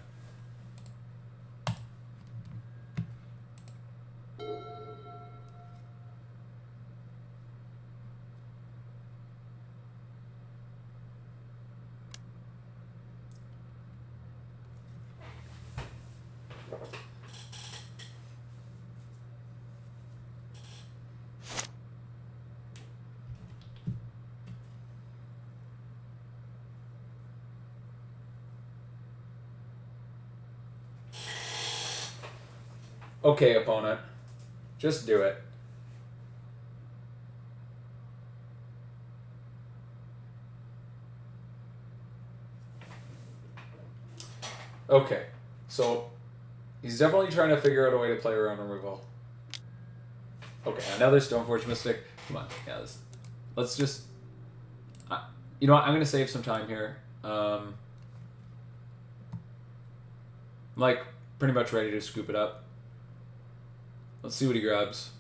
Okay, opponent. Just do it. Okay, so he's definitely trying to figure out a way to play around removal. Okay, another Stoneforge Mystic. Come on, yeah, let's just... you know what, I'm going to save some time here. Like, pretty much ready to scoop it up. Let's see what he grabs.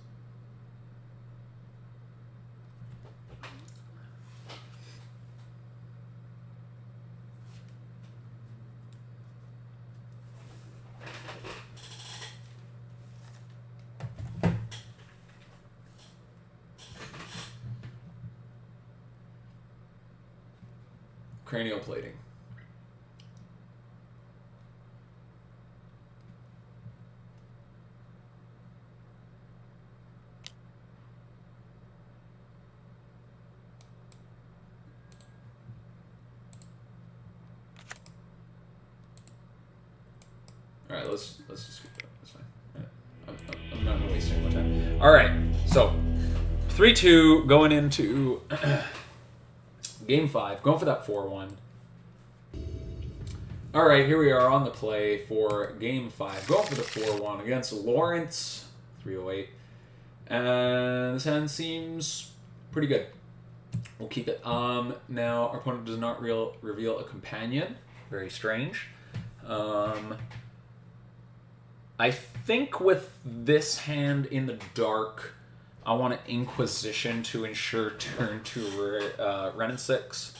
Cranial plating. All right, let's just keep that. That's fine. I'm not gonna waste any more time. All right, so 3-2 going into game 5, going for that 4-1. All right, here we are on the play for game 5, going for the 4-1 against Lawrence, 308, and this hand seems pretty good. We'll keep it. Now our opponent does not reveal a companion. Very strange. I think with this hand in the dark, I want an Inquisition to ensure turn to Wrenn and Six.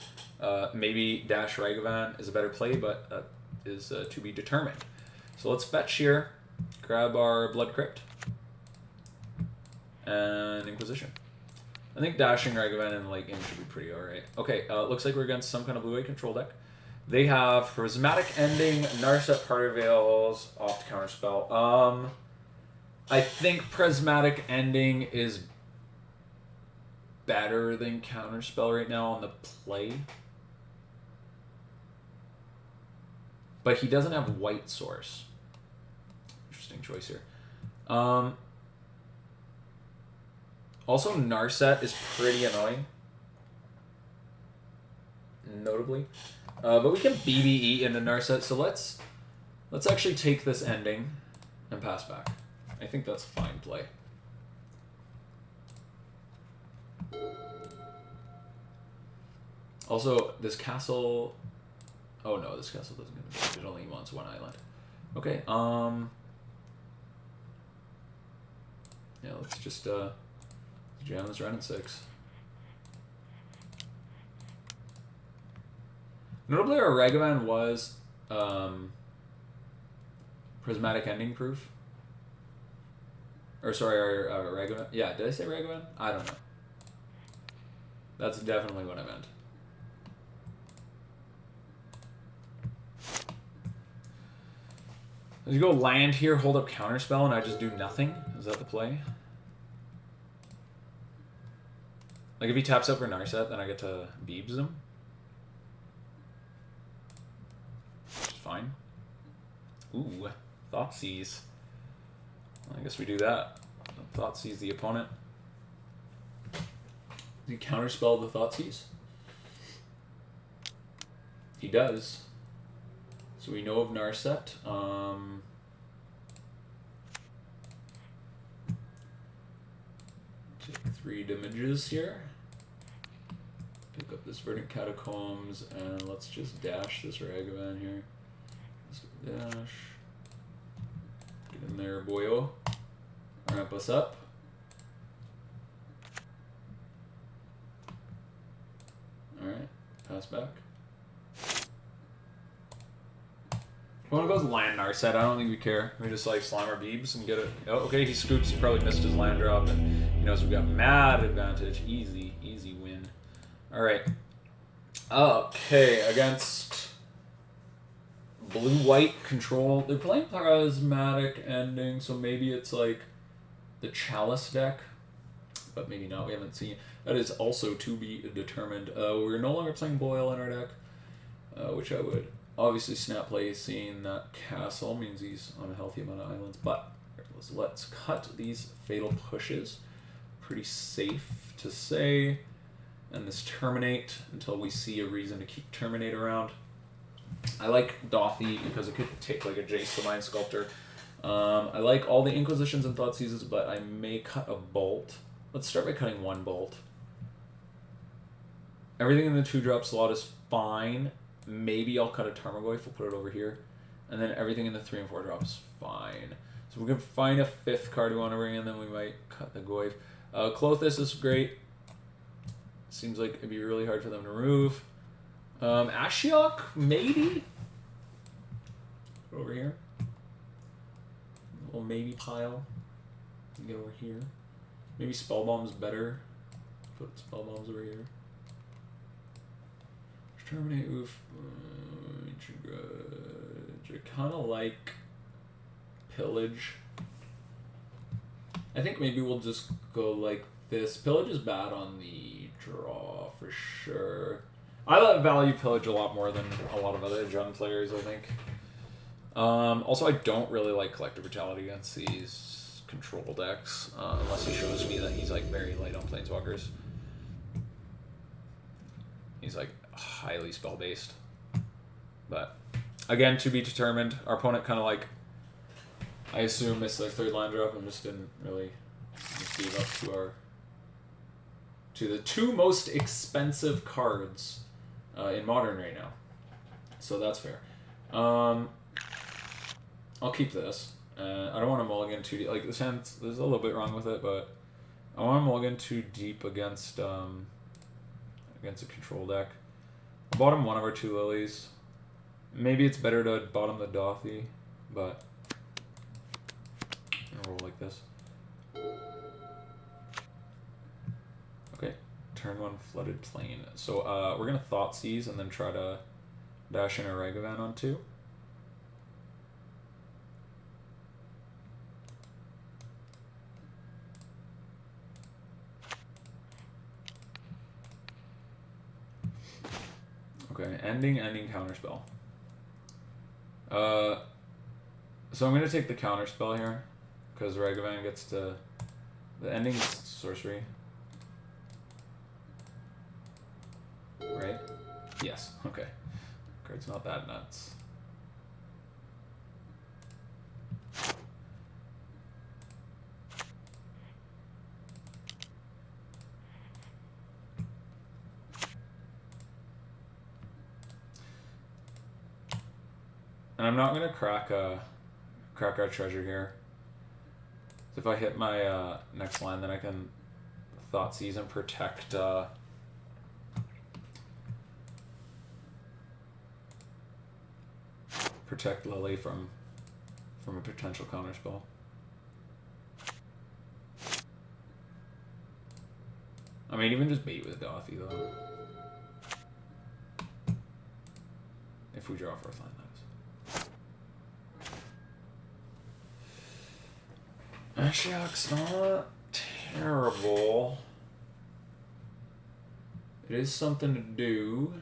Maybe Dash Ragavan is a better play, but that is to be determined. So let's fetch here, grab our Blood Crypt, and Inquisition. I think dashing Ragavan in the late game should be pretty alright. Okay, looks like we're against some kind of blue-white control deck. They have Prismatic Ending, Narset Party Veils, off to Counterspell. I think Prismatic Ending is better than Counterspell right now on the play. But he doesn't have White Source. Interesting choice here. Also, Narset is pretty annoying. Notably. But we can BBE into Narset, so let's actually take this ending and pass back. I think that's a fine play. Also, this castle... Oh no, this castle doesn't get it. It only wants one island. Okay, yeah, let's just jam this Wrenn and Six. Notably, our Ragavan was Prismatic Ending proof. Or sorry, our Ragavan. Yeah, did I say Ragavan? I don't know. That's definitely what I meant. Does he go land here, hold up Counterspell, and I just do nothing? Is that the play? Like, if he taps up for Narset, then I get to Beebs him? Fine. Ooh, Thoughtseize. Well, I guess we do that. Thoughtseize the opponent. he counterspell the Thoughtseize? He does. So we know of Narset. Take 3 damages here. Pick up this Verdant Catacombs, and let's just dash this Ragavan here. Let's dash. Get in there, boyo. Ramp us up. Alright, pass back. One goes land Narset. I don't think we care. We just like slam our beebs and get it. Oh, okay, he scoops. He probably missed his land drop, and he knows we got mad advantage. Easy win. All right. Okay, against blue-white control. They're playing prismatic ending, so maybe it's like the Chalice deck, but maybe not. We haven't seen. That is also to be determined. We're no longer playing Boil in our deck, which I would. Obviously, snap play, seeing that castle means he's on a healthy amount of islands, but let's cut these fatal pushes. Pretty safe to say. And this Terminate until we see a reason to keep Terminate around. I like Dauthi because it could take like a Jace the Mind Sculptor. I like all the Inquisitions and Thoughtseizes, but I may cut a Bolt. Let's start by cutting 1 Bolt. Everything in the 2-drop slot is fine. Maybe I'll cut a Tarmogoyf, we'll put it over here. And then everything in the 3 and 4 drop is fine. So we can find a 5th card we want to bring in, then we might cut the Goyf. Klothys is great. Seems like it'd be really hard for them to remove. Ashiok, maybe? Put it over here. A little maybe pile. Get over here. Maybe Spellbomb's better. Put Spellbombs over here. Terminate Ouphe, Ancient Grudge. I kind of like Pillage. I think maybe we'll just go like this. Pillage is bad on the draw for sure. I value Pillage a lot more than a lot of other Jund players, I think. Also, I don't really like Collective Brutality against these control decks, unless he shows me that he's like very light on Planeswalkers. He's like highly spell based, but again, to be determined. Our opponent kind of like, I assume, missed their 3rd land drop and just didn't really just gave up to the 2 most expensive cards in Modern right now, so that's fair. I'll keep this. I don't want to mulligan too deep. Like this hand, there's a little bit wrong with it, but I want to mulligan too deep against a control deck. Bottom 1 of our 2 lilies. Maybe it's better to bottom the Dauthi, but I'll roll like this. Okay, turn 1 Flooded Plain. So we're gonna Thoughtseize and then try to dash in a Ragavan on 2. Okay, ending counterspell. So I'm gonna take the counterspell here, because Ragavan gets to the ending sorcery. Right? Yes. Okay. Card's not that nuts. And I'm not gonna crack our treasure here. So if I hit my next land, then I can Thoughtseize and protect Lily from a potential counterspell. I mean, even just bait with Dauthi though. If we draw 4th land, that is. Ashiok's not terrible. It is something to do.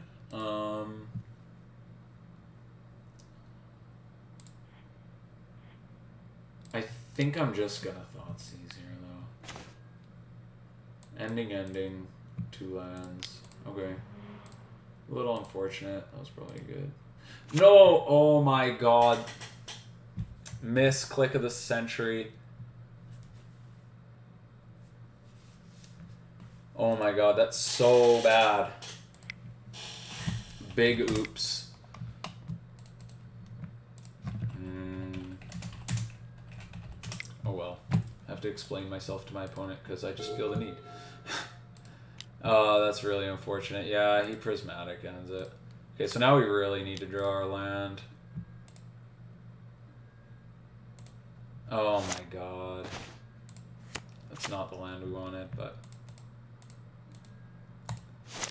I think I'm just gonna Thoughtseize here though. Ending. 2 lands. Okay. A little unfortunate. That was probably good. No! Oh my god. Miss click of the century. Oh my god, that's so bad. Big oops. Oh well. I have to explain myself to my opponent because I just feel the need. Oh, that's really unfortunate. Yeah, he prismatic ends it. Okay, so now we really need to draw our land. Oh my god. That's not the land we wanted, but...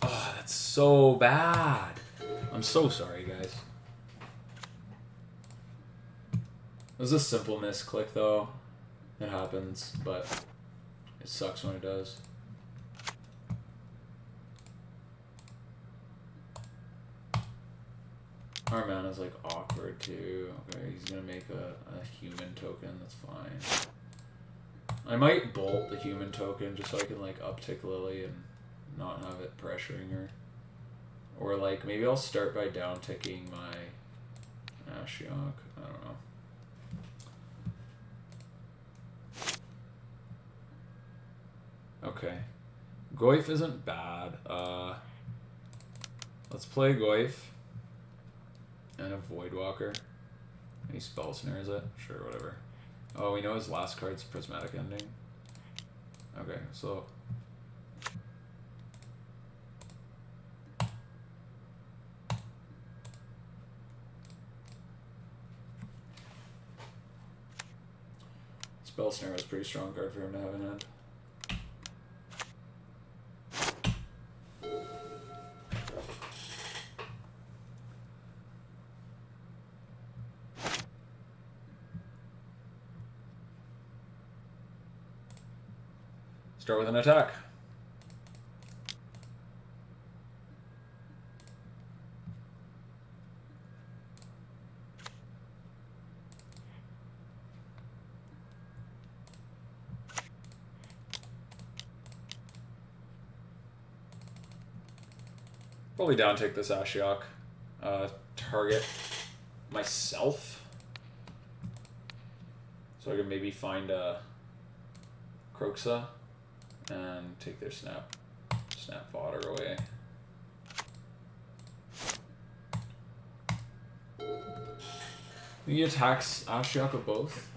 Oh, that's so bad. I'm so sorry, guys. It was a simple misclick, though. It happens, but it sucks when it does. Our mana's like awkward too. Okay, he's gonna make a human token, that's fine. I might bolt the human token just so I can like uptick Lily and not have it pressuring her. Or like maybe I'll start by downticking my Ashiok. I don't know. Okay. Goyf isn't bad. Let's play Goyf. And a Voidwalker. He spell snares it? Sure, whatever. Oh, we know his last card's prismatic ending. Okay, so... Spell snare was a pretty strong card for him to have in hand. Start with an attack. Probably downtick this Ashiok. Target myself. So I can maybe find a Kroxa and take their snap fodder away. He attacks Ashiok of both.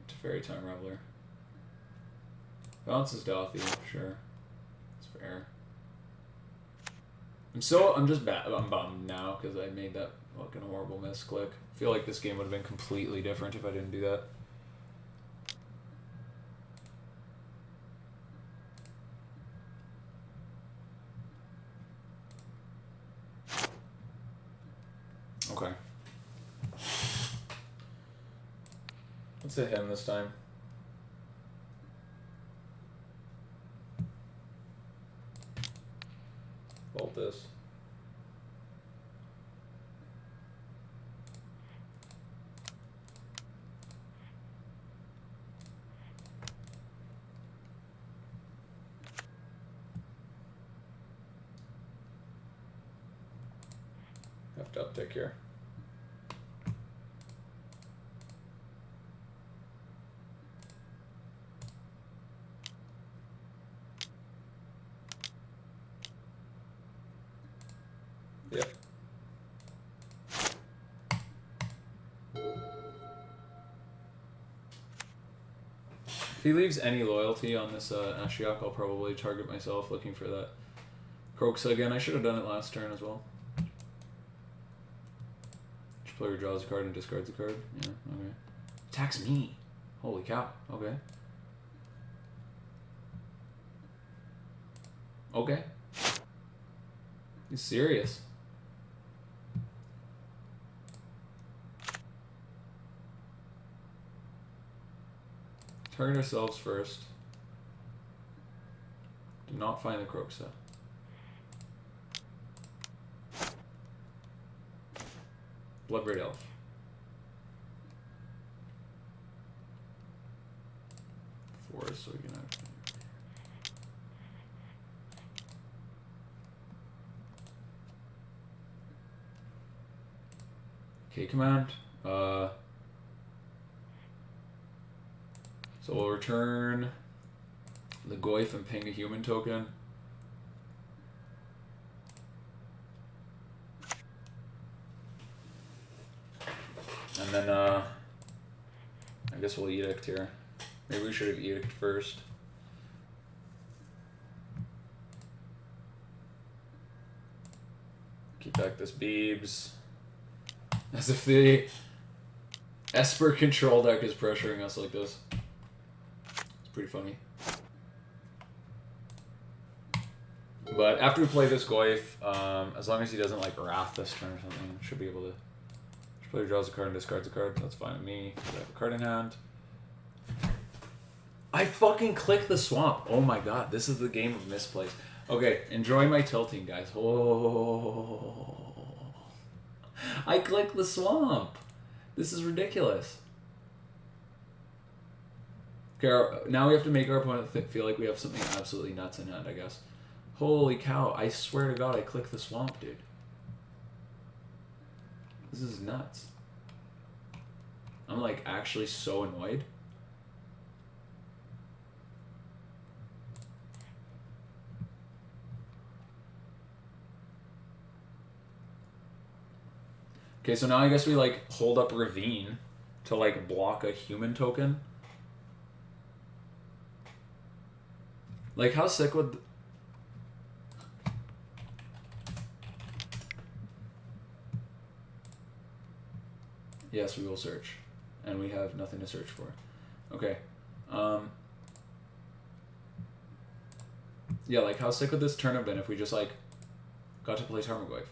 Teferi Time Reveler. Bounces Dauthi, sure. It's fair. I'm just I'm bummed now because I made that fucking horrible misclick. I feel like this game would have been completely different if I didn't do that. Okay. Let's hit him this time. Bolt this. Have to uptick here. Yep. If he leaves any loyalty on this Ashiok, I'll probably target myself looking for that Kroxa again. I should have done it last turn as well. Each player draws a card and discards a card. Yeah, okay. Attacks me. Holy cow. Okay. Okay. He's serious. Target ourselves first. Do not find the Kroxa. Bloodbraid Elf. Forest, so we can have... Okay, command. So we'll return the Goyf and ping a human token. And then, I guess we'll Edict here. Maybe we should have Edict first. Keep back this Beebs. As if the Esper control deck is pressuring us like this. It's pretty funny. But after we play this Goyf, as long as he doesn't like Wrath this turn or something, should be able to. Player draws a card and discards a card. That's fine with me. I have a card in hand. I fucking clicked the swamp. Oh my god, this is the game of misplays. Okay, enjoy my tilting, guys. Oh, I clicked the swamp. This is ridiculous. Okay, now we have to make our opponent feel like we have something absolutely nuts in hand, I guess. Holy cow, I swear to god I clicked the swamp, dude. This is nuts. I'm like actually so annoyed. Okay, so now I guess we like hold up Ravine to like block a human token. Like how sick would... Yes, we will search. And we have nothing to search for. Okay. Yeah, like how sick would this turn have been if we just like got to play Tarmogoyf?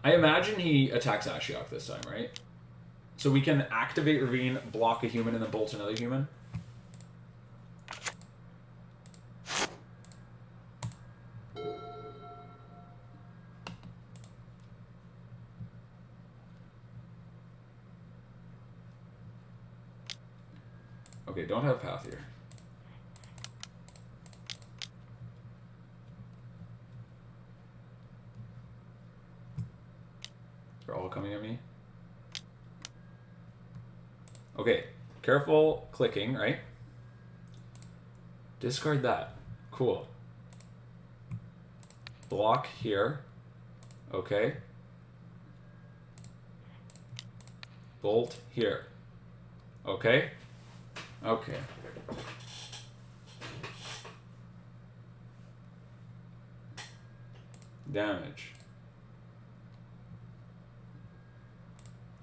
I imagine he attacks Ashiok this time, right? So we can activate Ravine, block a human, and then bolt another human. Okay, don't have path here. They're all coming at me. Okay, careful clicking, right? Discard that. Cool. Block here. Okay. Bolt here. Okay. Okay. Damage.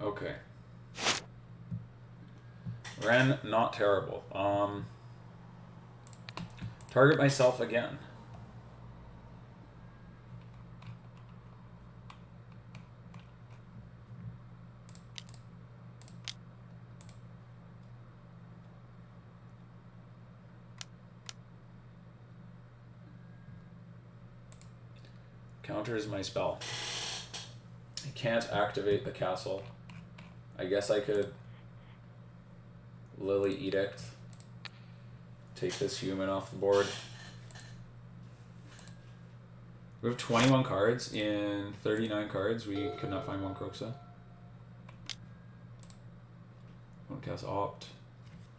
Okay. Wrenn, not terrible. Target myself again. Counters my spell. I can't activate the castle. I guess I could Lily Edict. Take this human off the board. We have 21 cards. In 39 cards, we could not find one Kroxa. Won't cast Opt.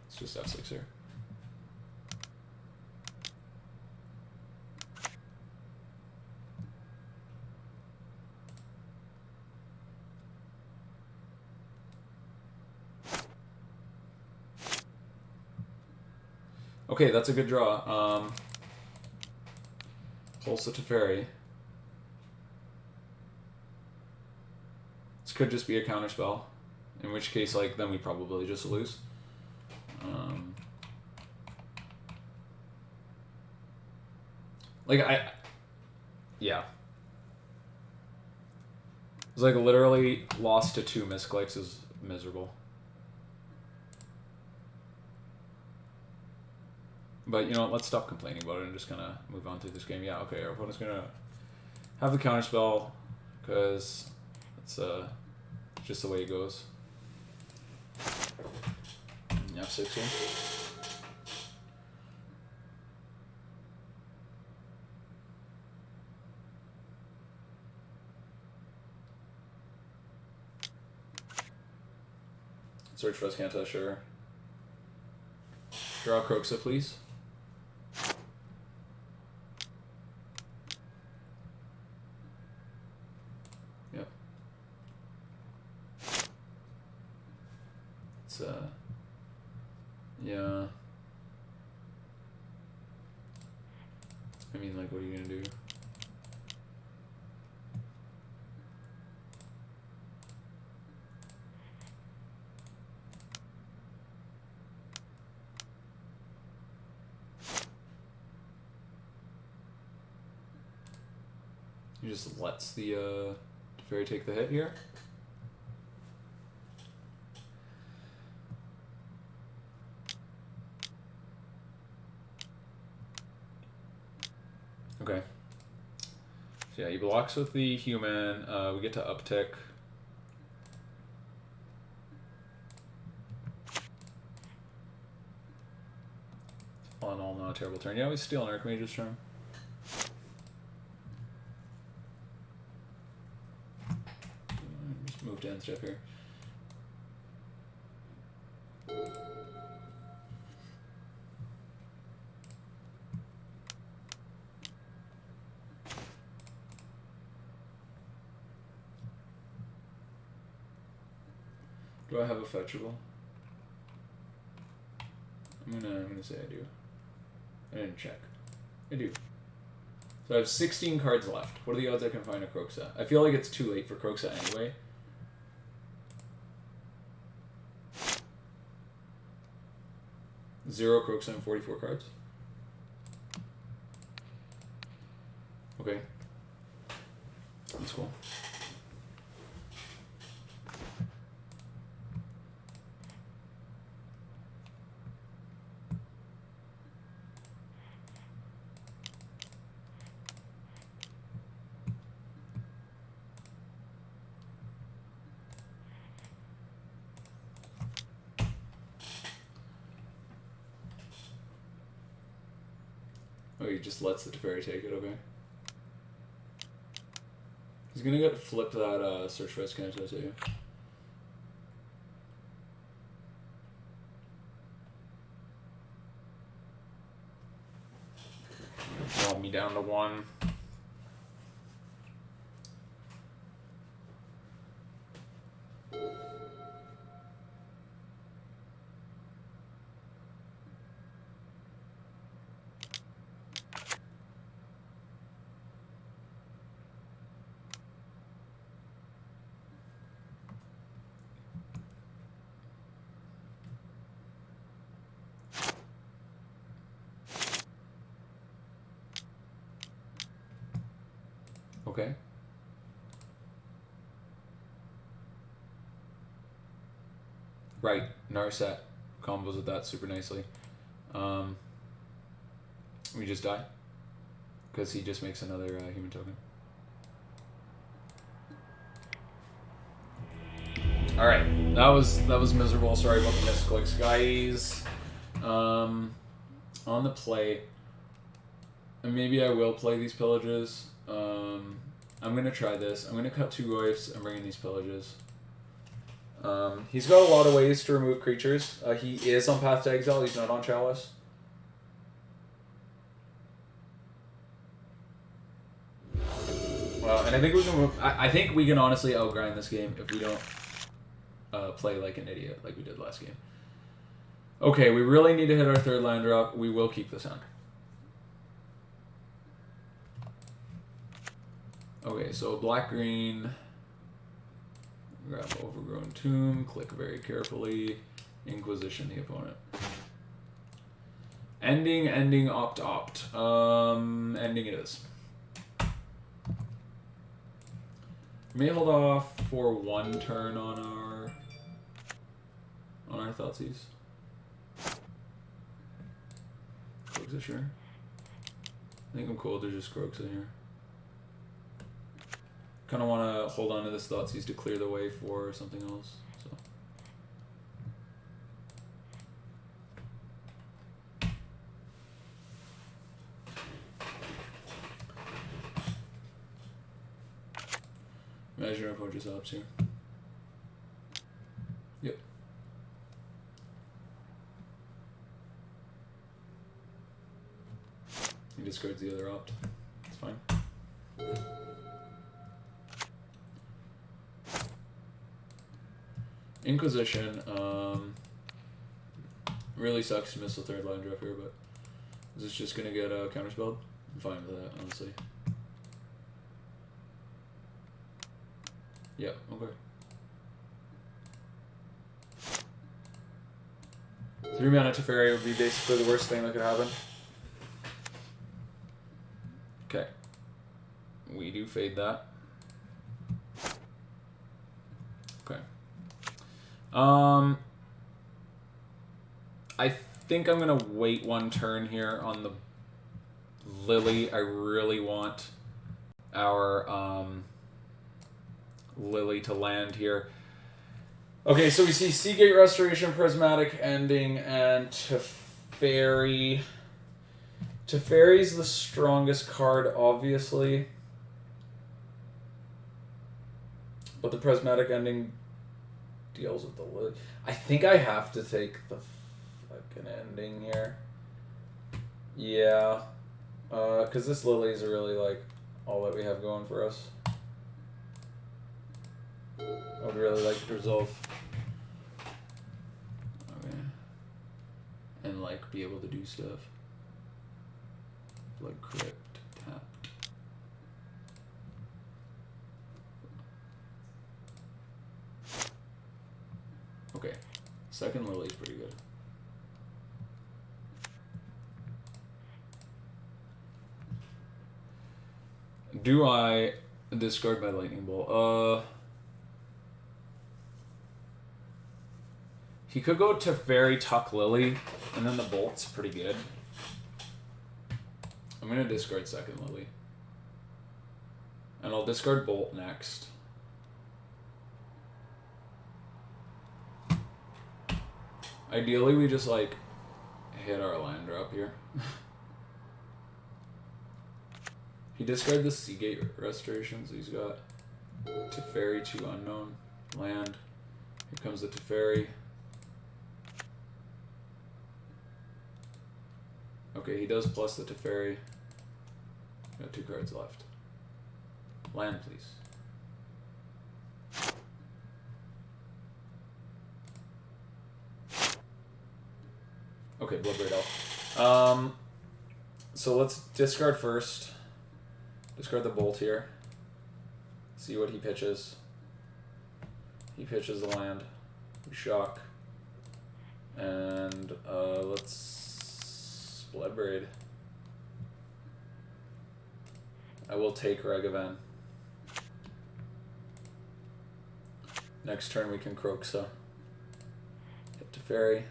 It's just F6 here. Okay, that's a good draw. Pulse to Teferi. This could just be a counterspell. In which case, like, then we probably just lose. Yeah. It's like literally lost to 2 misclicks is miserable. But, you know what, let's stop complaining about it and just kind of move on through this game. Yeah, okay, our opponent's going to have the counterspell, because it's just the way it goes. F6 here. Search Vescanta, sure. Draw Kroxa, please. Yep. It's yeah. I mean, like, what are you gonna do? He just lets the fairy take the hit here. Okay. So yeah, he blocks with the human. We get to uptick. All in all, not a terrible turn. Yeah, we steal an Archmage's turn. Just move to end step here. Do I have a fetchable? I'm gonna say I do. I didn't check. I do. So I have 16 cards left. What are the odds I can find a Kroxa? I feel like it's too late for Kroxa anyway. Zero Kroxa and 44 cards. Okay. That's cool. Oh, he just lets the Teferi take it, okay. He's gonna get flip that Search for Vescanta too. Draw me down to 1. Okay. Right, Narset combos with that super nicely. We just die because he just makes another human token. All right, that was miserable. Sorry about the misclicks, guys. On the play, and maybe I will play these pillages. I'm gonna try this. I'm gonna cut 2 Goyfs and bring in these pillages. He's got a lot of ways to remove creatures. He is on Path to Exile. He's not on Chalice. And I think we can. I think we can honestly outgrind this game if we don't play like an idiot like we did last game. Okay, we really need to hit our 3rd land drop. We will keep this hand. Okay, so black-green, grab Overgrown Tomb, click very carefully, Inquisition the opponent. Ending, opt. Ending it is. May hold off for 1 turn on our Thoughtseize. Kroxa, sure. I think I'm cool to just Kroxa here. Kind of want to hold on to this Thoughtseize to clear the way for something else. So. Imagine our opponent just opts here. Yep. discards the other opt. It's fine. Inquisition, really sucks to miss the third line drop here, but is this just gonna get counterspelled? I'm fine with that, honestly. Yeah, okay. 3 mana Teferi would be basically the worst thing that could happen. Okay. We do fade that. Okay. I think I'm gonna wait one turn here on the Lily. I really want our Lily to land here. Okay, so we see Seagate Restoration, Prismatic Ending, and Teferi. Teferi's the strongest card, obviously. But the Prismatic Ending deals with the Lily. I think I have to take the fucking ending here. Yeah. Because this Lily's really, like, all that we have going for us. I would really like to resolve. Okay. And, like, be able to do stuff. Blood Crypt, tapped. Okay. Second Lily's pretty good. Do I discard my Lightning Bolt? He could go to Teferi, Tuck Lily, and then the Bolt's pretty good. I'm going to discard second Lily. And I'll discard Bolt next. Ideally, we just, like, hit our land drop here. He discarded the Seagate Restoration, so he's got Teferi, 2 unknown, land. Here comes the Teferi. Okay, he does plus the Teferi. Got 2 cards left. Land, please. Okay, Bloodbraid Elf. So let's discard first. Discard the Bolt here. See what he pitches. He pitches the land. We shock. And let's Bloodbraid. I will take Ragavan. Next turn we can Kroxa. Hit Teferi.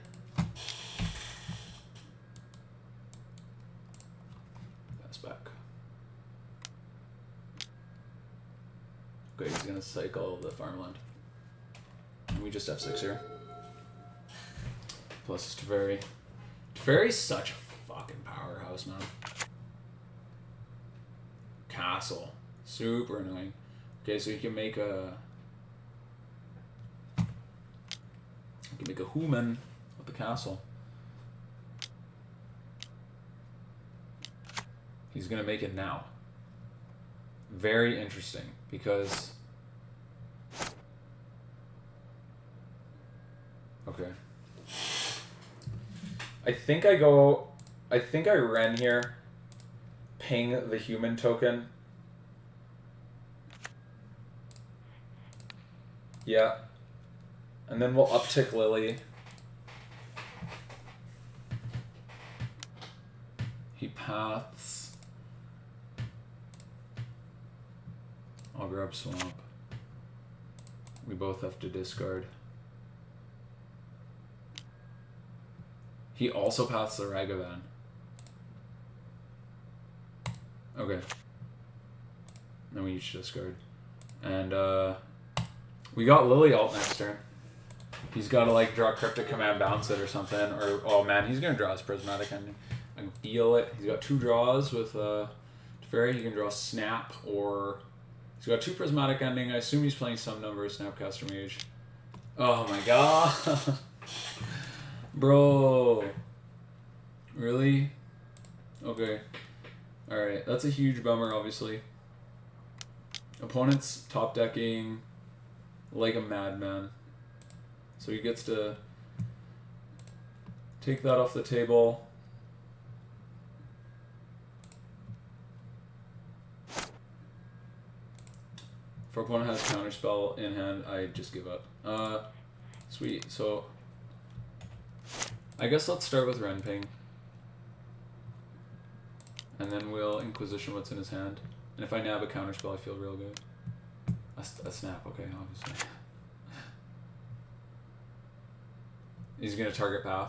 Pass back. Okay, he's gonna cycle the farmland. And we just F6 here. Plus Teferi. Teferi's such a fucking powerhouse, man. Castle. Super annoying. Okay, so he can make a... He can make a human with the castle. He's gonna make it now. Very interesting, because... Okay. I think I Wrenn here. Ping the human token. Yeah. And then we'll uptick Lily. He paths. I'll grab Swamp. We both have to discard. He also paths the Ragavan. Okay. Then we each discard. And we got Lily alt next turn. He's got to like draw Cryptic Command, bounce it or something. Or oh man, he's gonna draw his Prismatic Ending. I can feel it. He's got 2 draws with Teferi. He can draw Snap, or he's got 2 Prismatic Ending. I assume he's playing some number of Snapcaster Mage. Oh my god, bro. Really? Okay. Alright, that's a huge bummer, obviously. Opponent's top decking like a madman. So he gets to take that off the table. If our opponent has counterspell in hand, I just give up. Sweet. So I guess let's start with Renping. And then we'll Inquisition what's in his hand. And if I nab a counterspell, I feel real good. A snap, okay, obviously. He's going to target path.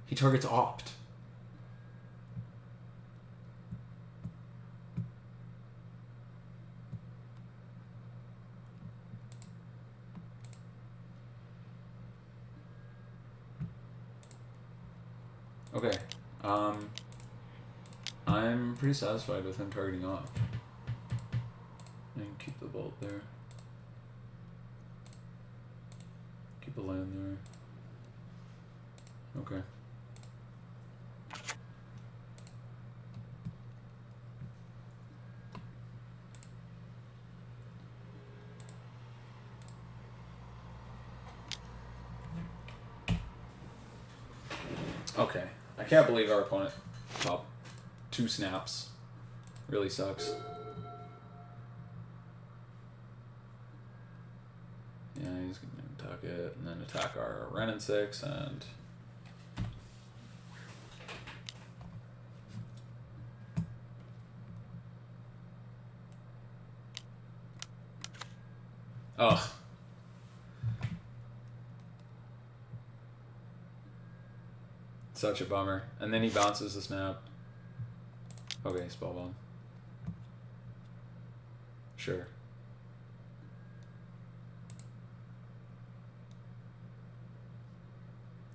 He targets Opt. Okay, I'm pretty satisfied with him targeting off. And keep the bolt there. Keep the land there. Okay. Okay. I can't believe our opponent top 2 snaps. Really sucks. Yeah, he's going to attack it and then attack our Wrenn and Six and... Ugh. Such a bummer. And then he bounces the snap. Okay, Spellbomb. Sure.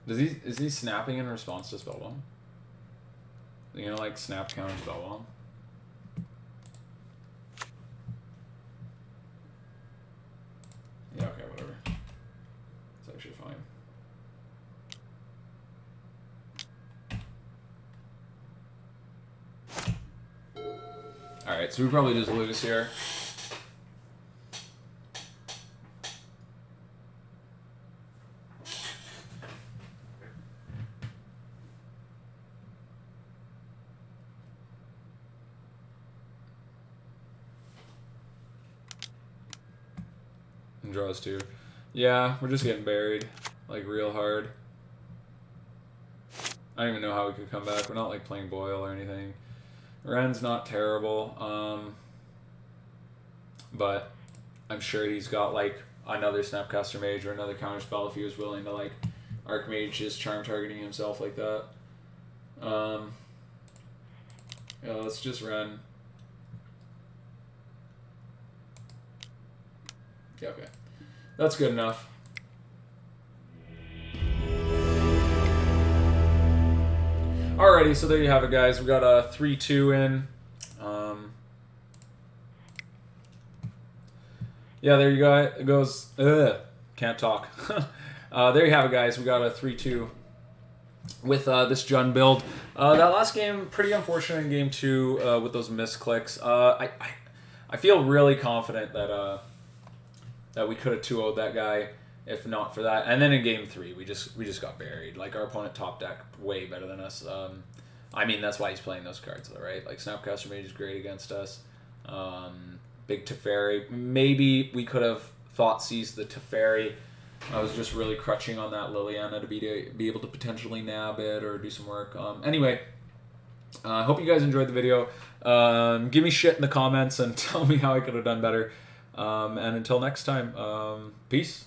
Is he snapping in response to Spellbomb? You know, like snap counter Spellbomb? Yeah, okay, whatever. It's actually fine. Alright, so we probably just lose here. And draws 2. Yeah, we're just getting buried. Like, real hard. I don't even know how we could come back. We're not, like, playing Boil or anything. Wren's not terrible, but I'm sure he's got like another Snapcaster Mage or another counterspell if he was willing to like Archmage just charm targeting himself like that. Yeah, let's just Wrenn. Yeah, okay. That's good enough. Alrighty, so there you have it, guys. We got a 3-2 in. Yeah, there you go. It goes. Can't talk. There you have it, guys. We got a 3-2 with this Jund build. That last game, pretty unfortunate in game 2 with those misclicks. I feel really confident that that we could have 2-0'd that guy if not for that. And then in game 3, we just got buried. Like, our opponent top decked way better than us. I mean, that's why he's playing those cards, though, right? Like, Snapcaster Mage is great against us. Big Teferi. Maybe we could have Thoughtseize the Teferi. I was just really crutching on that Liliana to be able to potentially nab it or do some work. Anyway, I hope you guys enjoyed the video. Give me shit in the comments and tell me how I could have done better. And until next time, peace.